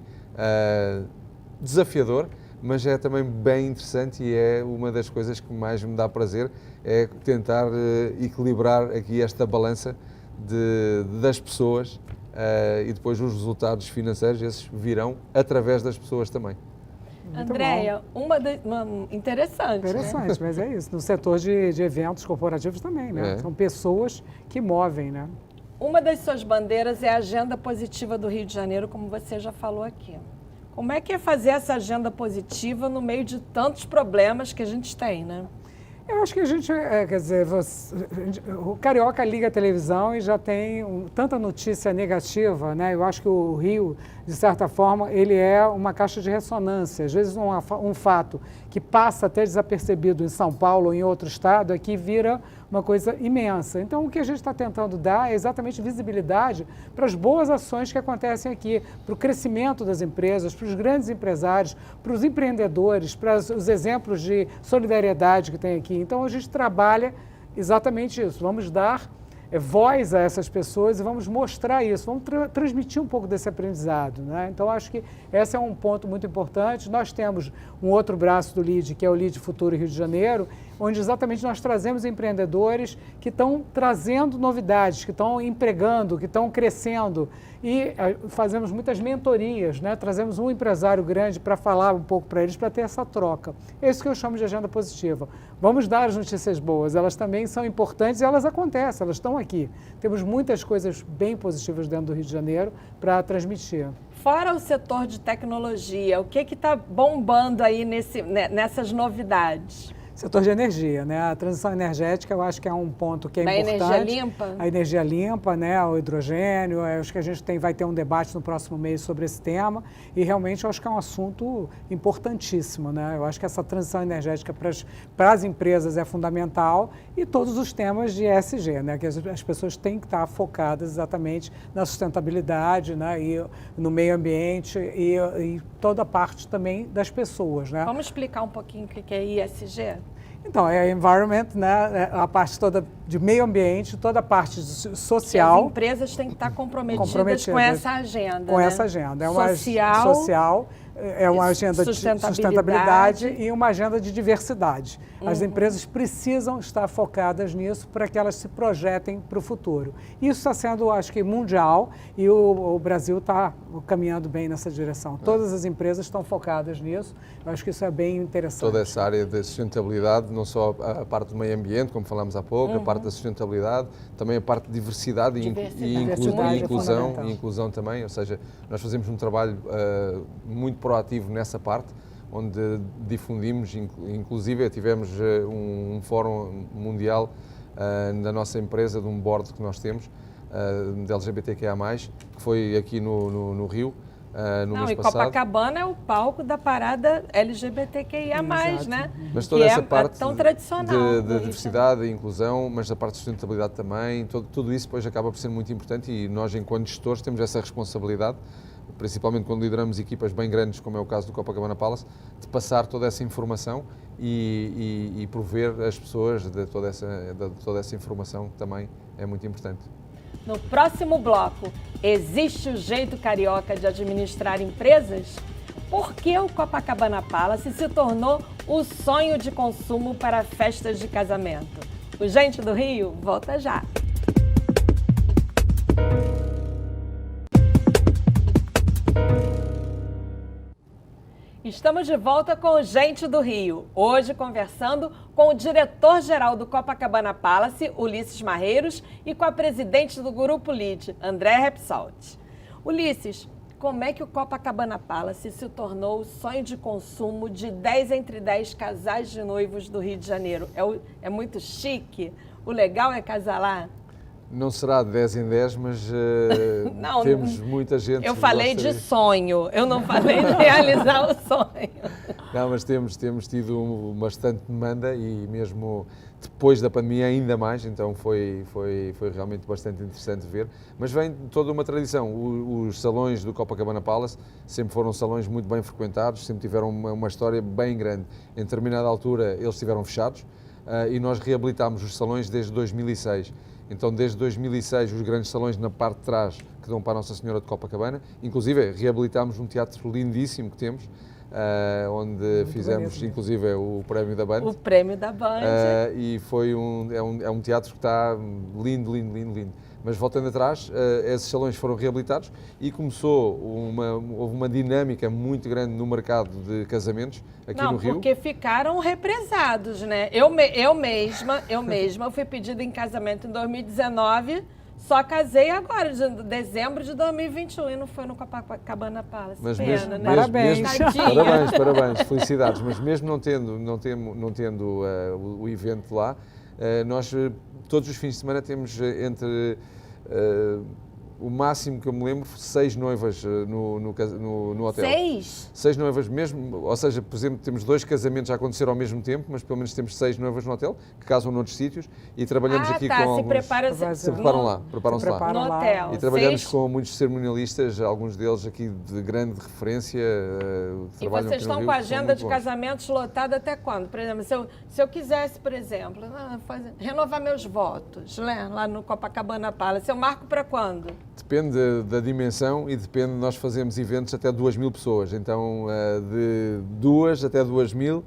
desafiador, mas é também bem interessante e é uma das coisas que mais me dá prazer, é tentar equilibrar aqui esta balança das pessoas e depois os resultados financeiros, esses virão através das pessoas também. Andréia, interessante. Interessante, né? mas é isso. No setor de eventos corporativos também, né? São pessoas que movem, né? Uma das suas bandeiras é a agenda positiva do Rio de Janeiro, como você já falou aqui. Como é que é fazer essa agenda positiva no meio de tantos problemas que a gente tem, né? Eu acho que a gente, quer dizer, o carioca liga a televisão e já tem tanta notícia negativa, né? Eu acho que o Rio, de certa forma, ele é uma caixa de ressonância. Às vezes um fato que passa até desapercebido em São Paulo ou em outro estado, aqui vira uma coisa imensa. Então, o que a gente está tentando dar é exatamente visibilidade para as boas ações que acontecem aqui, para o crescimento das empresas, para os grandes empresários, para os empreendedores, para os exemplos de solidariedade que tem aqui. Então, a gente trabalha exatamente isso. Vamos dar voz a essas pessoas e vamos mostrar isso, vamos transmitir um pouco desse aprendizado, né? Então, acho que esse é um ponto muito importante. Nós temos um outro braço do LEAD, que é o LEAD Futuro Rio de Janeiro, onde exatamente nós trazemos empreendedores que estão trazendo novidades, que estão empregando, que estão crescendo e fazemos muitas mentorias, né? Trazemos um empresário grande para falar um pouco para eles, para ter essa troca. É isso que eu chamo de agenda positiva. Vamos dar as notícias boas, elas também são importantes e elas acontecem, elas estão aqui. Temos muitas coisas bem positivas dentro do Rio de Janeiro para transmitir. Fora o setor de tecnologia, o que está bombando aí nessas novidades? Setor de energia, né? A transição energética eu acho que é um ponto que é importante. A energia limpa? A energia limpa, né? O hidrogênio, eu acho que a gente vai ter um debate no próximo mês sobre esse tema e realmente eu acho que é um assunto importantíssimo, né? Eu acho que essa transição energética para as empresas é fundamental e todos os temas de ESG, né? Que as pessoas têm que estar focadas exatamente na sustentabilidade, né? E no meio ambiente e toda a parte também das pessoas, né? Vamos explicar um pouquinho o que é ESG? Então, é environment, né, a parte toda de meio ambiente, toda a parte social. As empresas têm que estar comprometidas com essa agenda. Com né? essa agenda. É uma social, é uma agenda de sustentabilidade e uma agenda de diversidade. As empresas precisam estar focadas nisso para que elas se projetem para o futuro. Isso está sendo, acho que, mundial e o Brasil está caminhando bem nessa direção. Todas as empresas estão focadas nisso. Eu acho que isso é bem interessante. Toda essa área de sustentabilidade, não só a parte do meio ambiente, como falámos há pouco, a parte da sustentabilidade, também a parte de diversidade e inclusão também, ou seja, nós fazemos um trabalho muito proativo nessa parte, onde difundimos, inclusive tivemos um fórum mundial na nossa empresa, de um board que nós temos, de LGBTQIA+, que foi aqui no Rio, no mês passado. Copacabana é o palco da parada LGBTQIA+, né? Mas toda essa parte tão tradicional de diversidade e inclusão, mas a parte de sustentabilidade também, tudo isso depois acaba por ser muito importante e nós, enquanto gestores, temos essa responsabilidade, principalmente quando lideramos equipas bem grandes, como é o caso do Copacabana Palace, de passar toda essa informação e prover as pessoas de toda essa informação, que também é muito importante. No próximo bloco, existe o jeito carioca de administrar empresas? Por que o Copacabana Palace se tornou o sonho de consumo para festas de casamento? O Gente do Rio volta já! Estamos de volta com o Gente do Rio, hoje conversando com o diretor-geral do Copacabana Palace, Ulisses Marreiros, e com a presidente do Grupo LEAD, Andréa Repsold. Ulisses, como é que o Copacabana Palace se tornou o sonho de consumo de 10 entre 10 casais de noivos do Rio de Janeiro? É muito chique? O legal é casar lá? Não será de 10 em 10, mas temos muita gente. Eu falei de sonho, eu não falei de realizar o sonho. Não, mas temos tido bastante demanda e mesmo depois da pandemia ainda mais, então foi realmente bastante interessante ver. Mas vem toda uma tradição. Os salões do Copacabana Palace sempre foram salões muito bem frequentados, sempre tiveram uma história bem grande. Em determinada altura eles estiveram fechados e nós reabilitámos os salões desde 2006. Então, desde 2006, os grandes salões na parte de trás que dão para a Nossa Senhora de Copacabana, inclusive reabilitámos um teatro lindíssimo que temos, onde muito fizemos bonito, inclusive o prémio da Band. O prémio da Band. E foi é um teatro que está lindo, lindo, lindo, lindo. Mas voltando atrás, esses salões foram reabilitados e houve uma dinâmica muito grande no mercado de casamentos aqui no Rio. Porque ficaram represados, né? Eu mesma fui pedida em casamento em 2019, só casei agora, de dezembro de 2021, e não foi no Copacabana Palace. Mas pena, mesmo, né? Parabéns. Parabéns, felicidades. Mas mesmo não tendo o evento lá, nós todos os fins de semana temos entre o máximo que eu me lembro, 6 noivas no hotel. 6? 6 noivas mesmo, ou seja, por exemplo, temos 2 casamentos a acontecer ao mesmo tempo, mas pelo menos temos 6 noivas no hotel, que casam noutros sítios, e trabalhamos aqui com alguns... preparam-se lá. No hotel. E trabalhamos com muitos cerimonialistas, alguns deles aqui de grande referência. E vocês estão com a agenda de casamentos lotada até quando? Por exemplo, se eu quisesse, por exemplo, renovar meus votos, né, lá no Copacabana Palace, eu marco para quando? Depende da dimensão e depende, nós fazemos eventos até 2.000 pessoas, então de 2 até 2.000,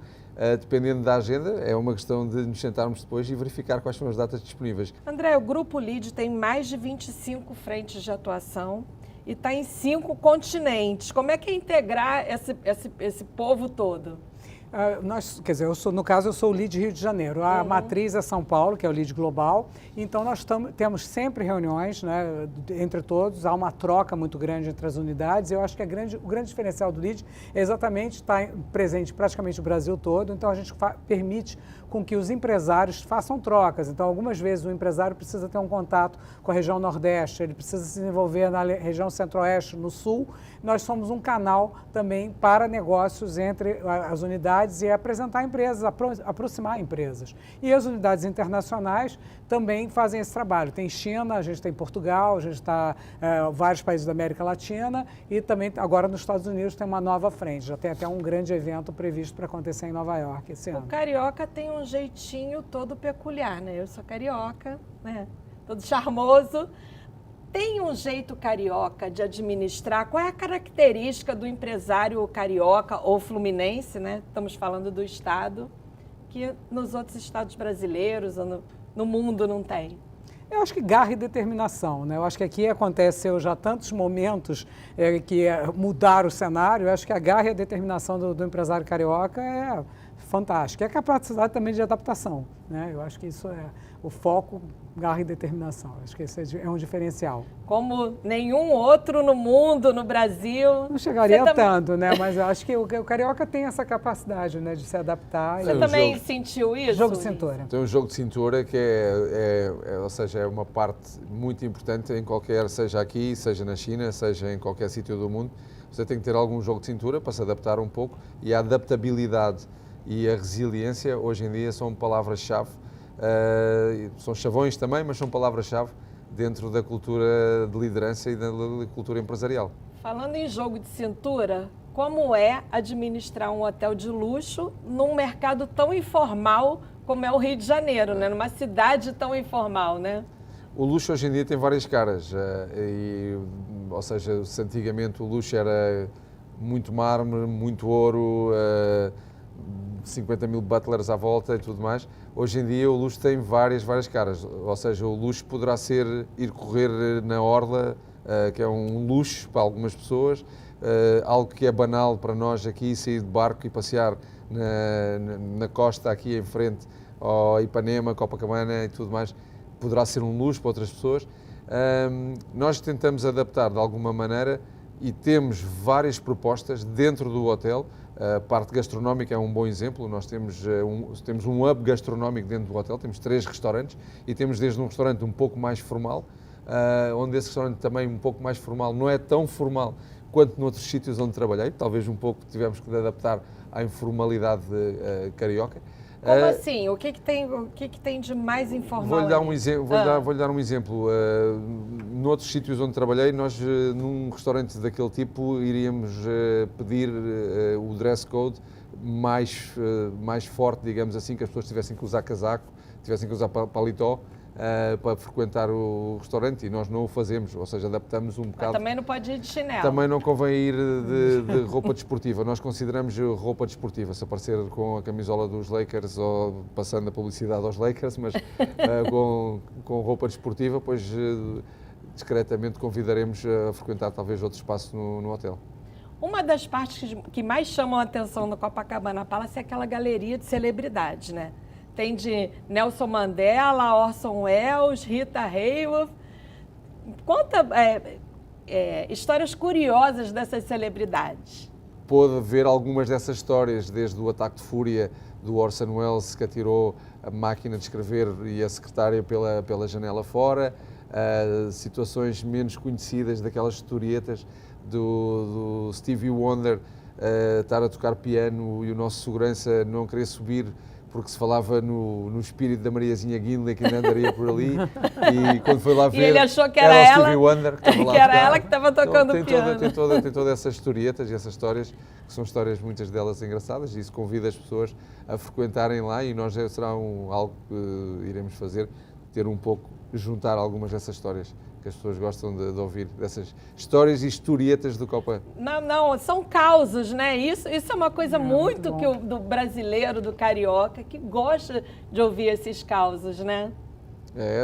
dependendo da agenda, é uma questão de nos sentarmos depois e verificar quais são as datas disponíveis. André, o Grupo LID tem mais de 25 frentes de atuação e está em 5 continentes. Como é que é integrar esse povo todo? No caso, eu sou o LID Rio de Janeiro. A matriz é São Paulo, que é o LID Global. Então, nós temos sempre reuniões, né, entre todos. Há uma troca muito grande entre as unidades. Eu acho que o grande diferencial do LID é exatamente estar presente praticamente o Brasil todo. Então, a gente permite com que os empresários façam trocas. Então, algumas vezes o empresário precisa ter um contato com a região Nordeste, ele precisa se desenvolver na região Centro-Oeste, no Sul. Nós somos um canal também para negócios entre as unidades e apresentar empresas, aproximar empresas. E as unidades internacionais também fazem esse trabalho. Tem China, a gente tem Portugal, a gente está vários países da América Latina e também agora nos Estados Unidos tem uma nova frente. Já tem até um grande evento previsto para acontecer em Nova York esse ano. O carioca tem um jeitinho todo peculiar, né? Eu sou carioca, né? Todo charmoso. Tem um jeito carioca de administrar? Qual é a característica do empresário carioca ou fluminense, né? Estamos falando do estado, que nos outros estados brasileiros ou no mundo não tem? Eu acho que garra e determinação, né? Eu acho que aqui aconteceu já tantos momentos que mudaram o cenário. Eu acho que a garra e a determinação do empresário carioca é fantástica. E a capacidade também de adaptação, né? Eu acho que isso é o foco, garra e determinação. Eu acho que esse é um diferencial. Como nenhum outro no mundo, no Brasil. Não chegaria tanto, né? Mas eu acho que o carioca tem essa capacidade, né, de se adaptar. Você também sentiu isso? Jogo de cintura. Tem um jogo de cintura que ou seja, é uma parte muito importante em qualquer, seja aqui, seja na China, seja em qualquer sítio do mundo. Você tem que ter algum jogo de cintura para se adaptar um pouco, e a adaptabilidade e a resiliência hoje em dia são palavras-chave. São chavões também, mas são palavras-chave dentro da cultura de liderança e da cultura empresarial. Falando em jogo de cintura, como é administrar um hotel de luxo num mercado tão informal como é o Rio de Janeiro, né? Numa cidade tão informal, né? O luxo hoje em dia tem várias caras, ou seja, se antigamente o luxo era muito mármore, muito ouro, 50.000 butlers à volta e tudo mais. Hoje em dia o luxo tem várias caras, ou seja, o luxo poderá ser ir correr na orla, que é um luxo para algumas pessoas, algo que é banal para nós aqui, sair de barco e passear na costa aqui em frente ao Ipanema, Copacabana e tudo mais, poderá ser um luxo para outras pessoas. Nós tentamos adaptar de alguma maneira e temos várias propostas dentro do hotel. A parte gastronómica é um bom exemplo. Nós temos um hub gastronómico dentro do hotel, temos 3 restaurantes e temos desde um restaurante um pouco mais formal onde esse restaurante também um pouco mais formal, não é tão formal quanto noutros sítios onde trabalhei, talvez um pouco tivemos que adaptar à informalidade carioca. Como assim? O que tem de mais informal? Vou-lhe dar um exemplo. Vou-lhe dar um exemplo. Noutros sítios onde trabalhei, nós num restaurante daquele tipo iríamos pedir o dress code mais forte, digamos assim, que as pessoas tivessem que usar casaco, tivessem que usar paletó para frequentar o restaurante, e nós não o fazemos, ou seja, adaptamos um bocado. Mas também não pode ir de chinelo. Também não convém ir de roupa desportiva. Nós consideramos roupa desportiva, se aparecer com a camisola dos Lakers ou passando a publicidade aos Lakers, mas com roupa desportiva, pois discretamente convidaremos a frequentar talvez outro espaço no hotel. Uma das partes que mais chamam a atenção no Copacabana Palace é aquela galeria de celebridades, né? Tem de Nelson Mandela, Orson Welles, Rita Hayworth. Conta histórias curiosas dessas celebridades. Pôde ver algumas dessas histórias, desde o ataque de fúria do Orson Welles, que atirou a máquina de escrever e a secretária pela janela fora, situações menos conhecidas daquelas historietas do Stevie Wonder estar a tocar piano e o nosso segurança não querer subir porque se falava no espírito da Mariazinha Guindley, que ainda andaria por ali, e quando foi lá ver, e ele achou que era ela, Stevie Wonder, que estava lá que era ela que estava tocando piano. Tem todas essas historietas e essas histórias, que são histórias, muitas delas engraçadas, e isso convida as pessoas a frequentarem lá, e nós será algo que iremos fazer, ter um pouco, juntar algumas dessas histórias que as pessoas gostam de ouvir, dessas histórias e historietas do Copa. Não, são causos, né? Isso é uma coisa muito que do brasileiro, do carioca, que gosta de ouvir esses causos, né?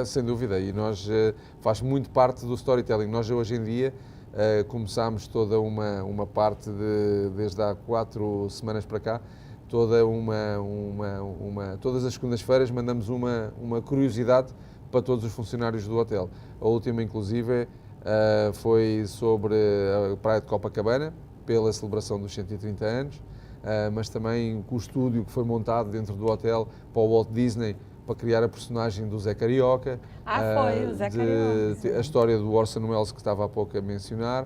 Sem dúvida, e nós faz muito parte do storytelling. Nós hoje em dia começámos toda uma parte desde há 4 semanas para cá, todas as segundas-feiras mandamos uma curiosidade para todos os funcionários do hotel. A última, inclusive, foi sobre a Praia de Copacabana, pela celebração dos 130 anos, mas também com o estúdio que foi montado dentro do hotel para o Walt Disney, para criar a personagem do Zé Carioca. Foi o Zé Carioca. A história do Orson Welles, que estava há pouco a mencionar.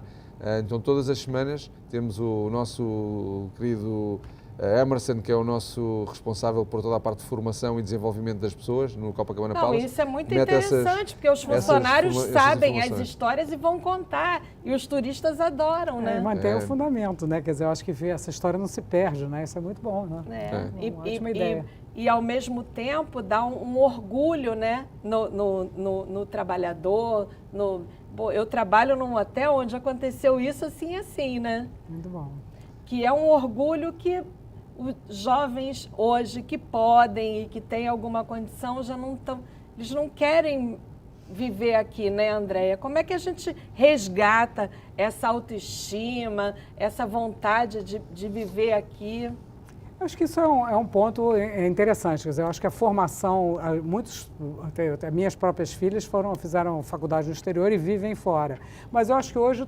Então, todas as semanas, temos o nosso querido Emerson, que é o nosso responsável por toda a parte de formação e desenvolvimento das pessoas no Copacabana Palace. Isso é muito interessante, porque os funcionários sabem as histórias e vão contar, e os turistas adoram, né? Mantém o fundamento, né? Quer dizer, eu acho que essa história não se perde, né? Isso é muito bom, né? Uma ótima ideia. E, ao mesmo tempo, dá um orgulho, né? No trabalhador, eu trabalho num hotel onde aconteceu isso assim, né? Muito bom. Que é um orgulho que os jovens hoje que podem e que têm alguma condição já não estão, eles não querem viver aqui, né, Andréia? Como é que a gente resgata essa autoestima, essa vontade de viver aqui? Acho que isso é um ponto interessante. Quer dizer, eu acho que a formação, até minhas próprias filhas fizeram faculdade no exterior e vivem fora. Mas eu acho que hoje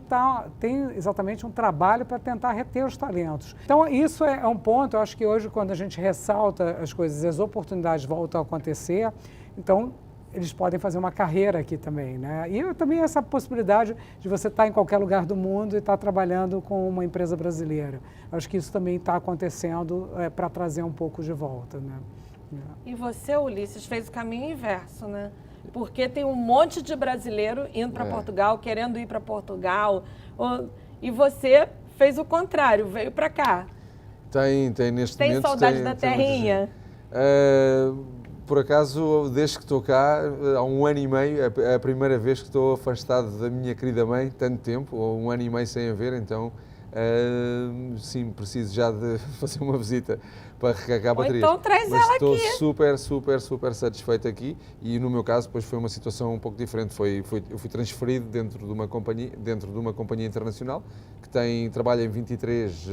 tem exatamente um trabalho para tentar reter os talentos. Então, isso é um ponto. Eu acho que hoje, quando a gente ressalta as coisas, as oportunidades voltam a acontecer, então eles podem fazer uma carreira aqui também, né? E também essa possibilidade de você estar em qualquer lugar do mundo e estar trabalhando com uma empresa brasileira. Acho que isso também está acontecendo para trazer um pouco de volta, né? E você, Ulisses, fez o caminho inverso, né? Porque tem um monte de brasileiro indo para Portugal, querendo ir para Portugal, e você fez o contrário, veio para cá. Tem neste momento... Tem saudade da terrinha? Por acaso, desde que estou cá, há 1 ano e meio, é a primeira vez que estou afastado da minha querida mãe, tanto tempo, ou 1 ano e meio sem a ver, então sim, preciso já de fazer uma visita para recarregar baterias. Então traz ela aqui. Estou super satisfeito aqui, e no meu caso depois foi uma situação um pouco diferente. Eu fui transferido dentro de uma companhia internacional que trabalha em 23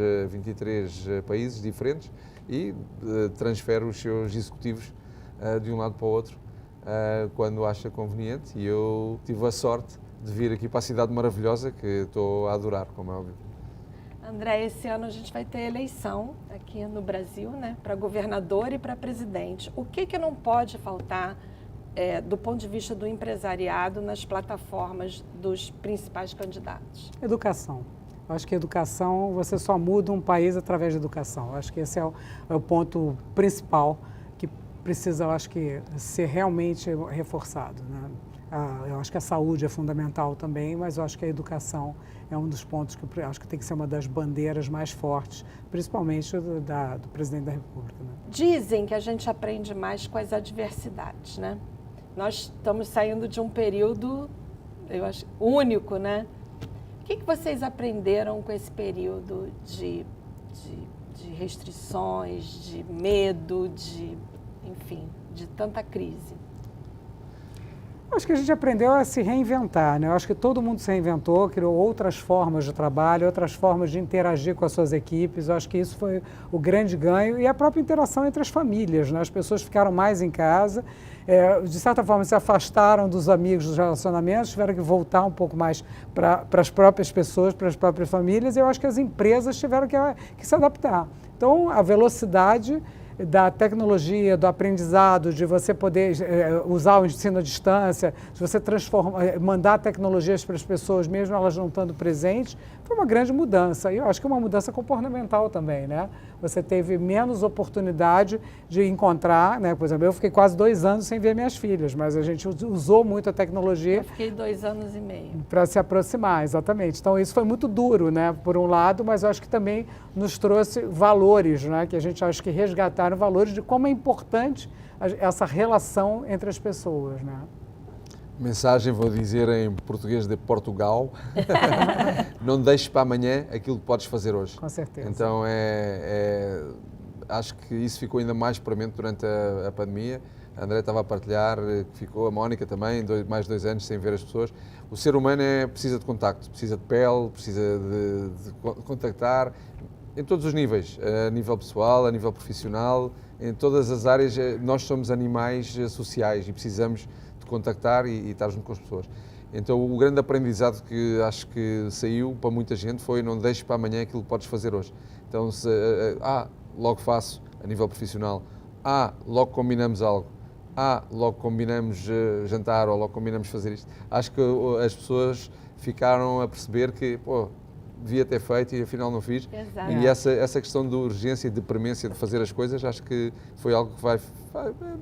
países diferentes e transfere os seus executivos de um lado para o outro, quando acha conveniente, e eu tive a sorte de vir aqui para a cidade maravilhosa, que estou a adorar, como é óbvio. André, esse ano a gente vai ter eleição aqui no Brasil, né, para governador e para presidente. O que não pode faltar do ponto de vista do empresariado nas plataformas dos principais candidatos? Educação. Eu acho que educação, você só muda um país através da educação. Eu acho que esse é o ponto principal que precisa, eu acho que, ser realmente reforçado, né? Eu acho que a saúde é fundamental também, mas eu acho que a educação é um dos pontos que eu acho que tem que ser uma das bandeiras mais fortes, principalmente do presidente da República, né? Dizem que a gente aprende mais com as adversidades, né? Nós estamos saindo de um período, eu acho, único, né? O que vocês aprenderam com esse período de restrições, de medo, enfim, de tanta crise? Acho que a gente aprendeu a se reinventar, né? Eu acho que todo mundo se reinventou, criou outras formas de trabalho, outras formas de interagir com as suas equipes. Eu acho que isso foi o grande ganho e a própria interação entre as famílias, né? As pessoas ficaram mais em casa, de certa forma se afastaram dos amigos, dos relacionamentos, tiveram que voltar um pouco mais para as próprias pessoas, para as próprias famílias, e eu acho que as empresas tiveram que se adaptar. Então, a velocidade da tecnologia, do aprendizado, de você poder usar o ensino à distância, de você mandar tecnologias para as pessoas, mesmo elas não estando presentes, foi uma grande mudança. E eu acho que é uma mudança comportamental também, né? Você teve menos oportunidade de encontrar, né? Por exemplo, eu fiquei quase 2 anos sem ver minhas filhas, mas a gente usou muito a tecnologia. Eu fiquei 2 anos e meio. Para se aproximar, exatamente. Então, isso foi muito duro, né? Por um lado, mas eu acho que também nos trouxe valores, né? Que a gente acho que resgataram valores de como é importante essa relação entre as pessoas, né? Mensagem, vou dizer em português de Portugal, não deixes para amanhã aquilo que podes fazer hoje. Com certeza. Então, acho que isso ficou ainda mais premente durante a pandemia. A André estava a partilhar, que ficou, a Mónica também, mais de 2 anos sem ver as pessoas. O ser humano precisa de contacto, precisa de pele, precisa de contactar, em todos os níveis, a nível pessoal, a nível profissional, em todas as áreas. Nós somos animais sociais e precisamos de contactar e estar junto com as pessoas. Então, o grande aprendizado que acho que saiu para muita gente foi: não deixes para amanhã aquilo que podes fazer hoje. Então, logo faço a nível profissional, logo combinamos algo, logo combinamos jantar ou logo combinamos fazer isto. Acho que as pessoas ficaram a perceber que, devia ter feito e afinal não fiz. Exato. E essa questão de urgência e de premência de fazer as coisas, acho que foi algo que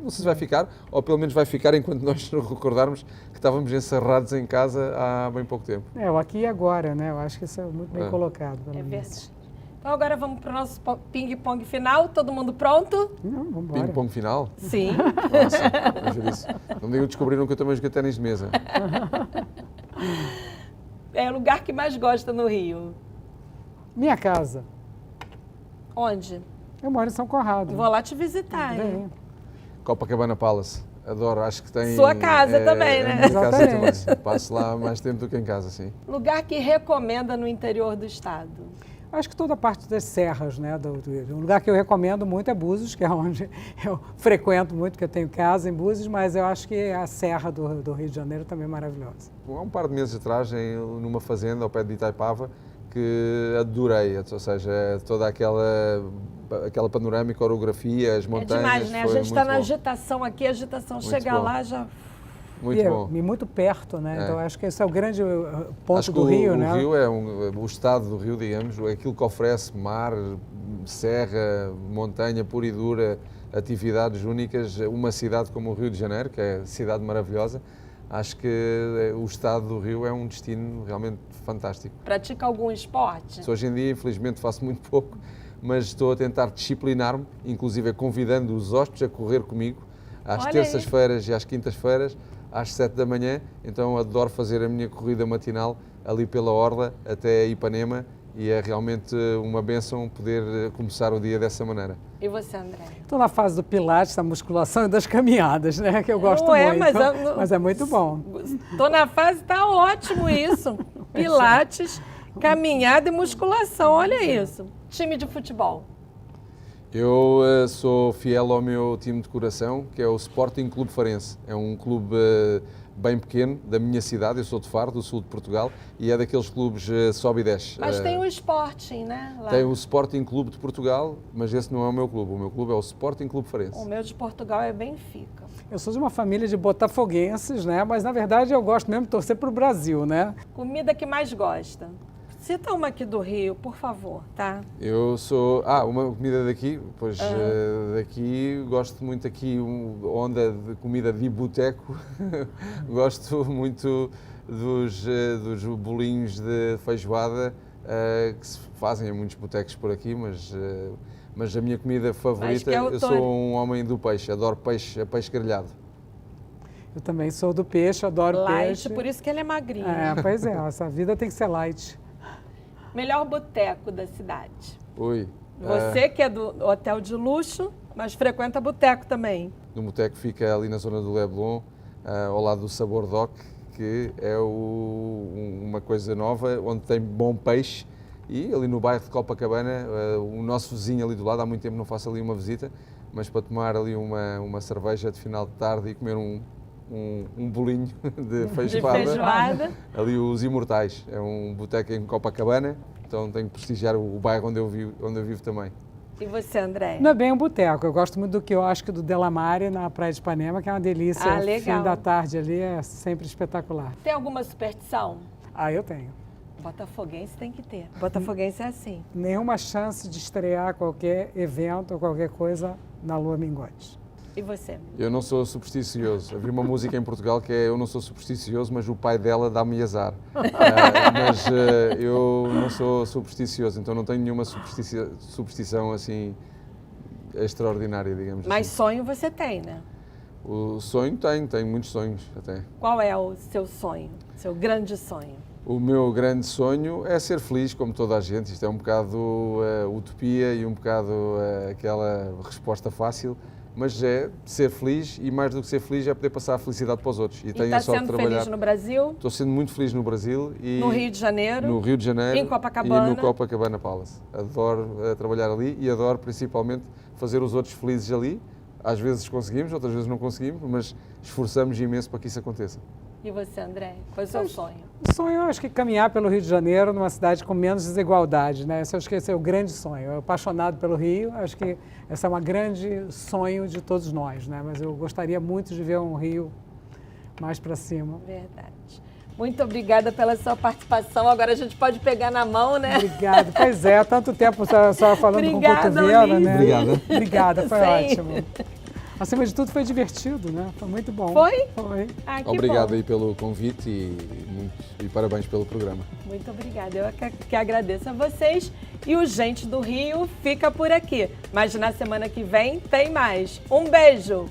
não sei se vai ficar, ou pelo menos vai ficar enquanto nós recordarmos que estávamos encerrados em casa há bem pouco tempo. O aqui e agora, né? Eu acho que isso é muito bem colocado. É verdade. Então agora vamos para o nosso ping-pong final. Todo mundo pronto? Não, vamos embora. Ping-pong final? Sim. Nossa, vamos ver isso. Não me descobriram que eu também joguei ténis de mesa. É o lugar que mais gosta no Rio? Minha casa. Onde? Eu moro em São Conrado. Vou lá te visitar, hein? Vem. Copacabana Palace. Adoro, acho que tem... Sua casa também, né? Minha casa Exatamente. também. Passo lá mais tempo do que em casa, sim. Lugar que recomenda no interior do estado? Acho que toda a parte das serras, né? Um lugar que eu recomendo muito é Búzios, que é onde eu frequento muito, porque eu tenho casa em Búzios, mas eu acho que a Serra do Rio de Janeiro também é maravilhosa. Há um par de meses atrás, numa fazenda ao pé de Itaipava, que adorei, ou seja, toda aquela panorâmica, orografia, as montanhas. É demais, né? A gente está na agitação aqui, a agitação chega lá já... Muito bom. E muito perto, né? Então acho que esse é o grande ponto do Rio, né? O Rio o estado do Rio, digamos, aquilo que oferece: mar, serra, montanha pura e dura, atividades únicas. Uma cidade como o Rio de Janeiro, que é cidade maravilhosa, acho que o estado do Rio é um destino realmente fantástico. Pratica algum esporte? Hoje em dia, infelizmente, faço muito pouco, mas estou a tentar disciplinar-me, inclusive convidando os hóspedes a correr comigo às terças-feiras e às quintas-feiras, às 7 da manhã. Então adoro fazer a minha corrida matinal ali pela Orla até Ipanema, e é realmente uma bênção poder começar o dia dessa maneira. E você, André? Estou na fase do pilates, da musculação e das caminhadas, né? Que eu gosto muito. Mas é muito bom. Estou na fase, está ótimo isso. Pilates, caminhada e musculação, olha isso. Time de futebol? Eu sou fiel ao meu time de coração, que é o Sporting Clube Farense. É um clube bem pequeno, da minha cidade. Eu sou de Faro, do sul de Portugal, e é daqueles clubes sobe e desce. Mas tem o Sporting, né? Lá. Tem o Sporting Clube de Portugal, mas esse não é o meu clube. O meu clube é o Sporting Clube Farense. O meu de Portugal é Benfica. Eu sou de uma família de botafoguenses, né? Mas na verdade eu gosto mesmo de torcer para o Brasil, né? Comida que mais gosta? Cita uma aqui do Rio, por favor, tá? Eu sou... uma comida daqui, pois daqui gosto muito aqui, onda de comida de boteco. Gosto muito dos bolinhos de feijoada que se fazem em muitos botecos por aqui, mas a minha comida favorita, eu sou um homem do peixe, adoro peixe, peixe grelhado. Eu também sou do peixe, adoro peixe. Light, por isso que ele é magrinho. Pois é, essa vida tem que ser light. Melhor boteco da cidade? Ui. Você que é do hotel de luxo, mas frequenta boteco também. O boteco fica ali na zona do Leblon, ao lado do Sabor Doc, que é uma coisa nova, onde tem bom peixe. E ali no bairro de Copacabana, o nosso vizinho ali do lado, há muito tempo não faço ali uma visita, mas para tomar ali uma cerveja de final de tarde e comer um bolinho de feijoada. Ali os Imortais, é um boteco em Copacabana, então tenho que prestigiar o bairro onde eu vivo também. E você, André? Não é bem um boteco, eu gosto muito do quiosque do Delamare na Praia de Ipanema, que é uma delícia. Legal. Fim da tarde ali é sempre espetacular. Tem alguma superstição? Eu tenho. Botafoguense tem que ter. Botafoguense é assim. Nenhuma chance de estrear qualquer evento ou qualquer coisa na Lua Minguante. E você? Eu não sou supersticioso. Havia uma música em Portugal que é Eu não sou supersticioso, mas o pai dela dá-me azar. Mas eu não sou supersticioso, então não tenho nenhuma superstição assim extraordinária, digamos Mas assim. sonho você tem, né? O sonho tenho muitos sonhos até. Qual é o seu sonho, seu grande sonho? O meu grande sonho é ser feliz, como toda a gente. Isto é um bocado utopia e um bocado aquela resposta fácil. Mas é ser feliz e mais do que ser feliz é poder passar a felicidade para os outros. E está sendo feliz no Brasil? Estou sendo muito feliz no Brasil. E no Rio de Janeiro? No Rio de Janeiro. Em Copacabana? E no Copacabana Palace. Adoro trabalhar ali e adoro principalmente fazer os outros felizes ali. Às vezes conseguimos, outras vezes não conseguimos, mas esforçamos imenso para que isso aconteça. E você, André? Qual é o seu sonho? O sonho, eu acho que caminhar pelo Rio de Janeiro, numa cidade com menos desigualdade, né? Acho que esse é o grande sonho. Eu apaixonado pelo Rio, acho que esse é um grande sonho de todos nós, né? Mas eu gostaria muito de ver um Rio mais para cima. Verdade. Muito obrigada pela sua participação. Agora a gente pode pegar na mão, né? Obrigada. Pois é, tanto tempo só falando Obrigada, com cotovelo, né? Obrigada. Foi Sim. ótimo. Acima de tudo foi divertido, né? Foi muito bom. Foi? Foi. Que Obrigado bom. aí pelo convite e parabéns pelo programa. Muito obrigada. Eu que agradeço a vocês. E o Gente do Rio fica por aqui. Mas na semana que vem tem mais. Um beijo!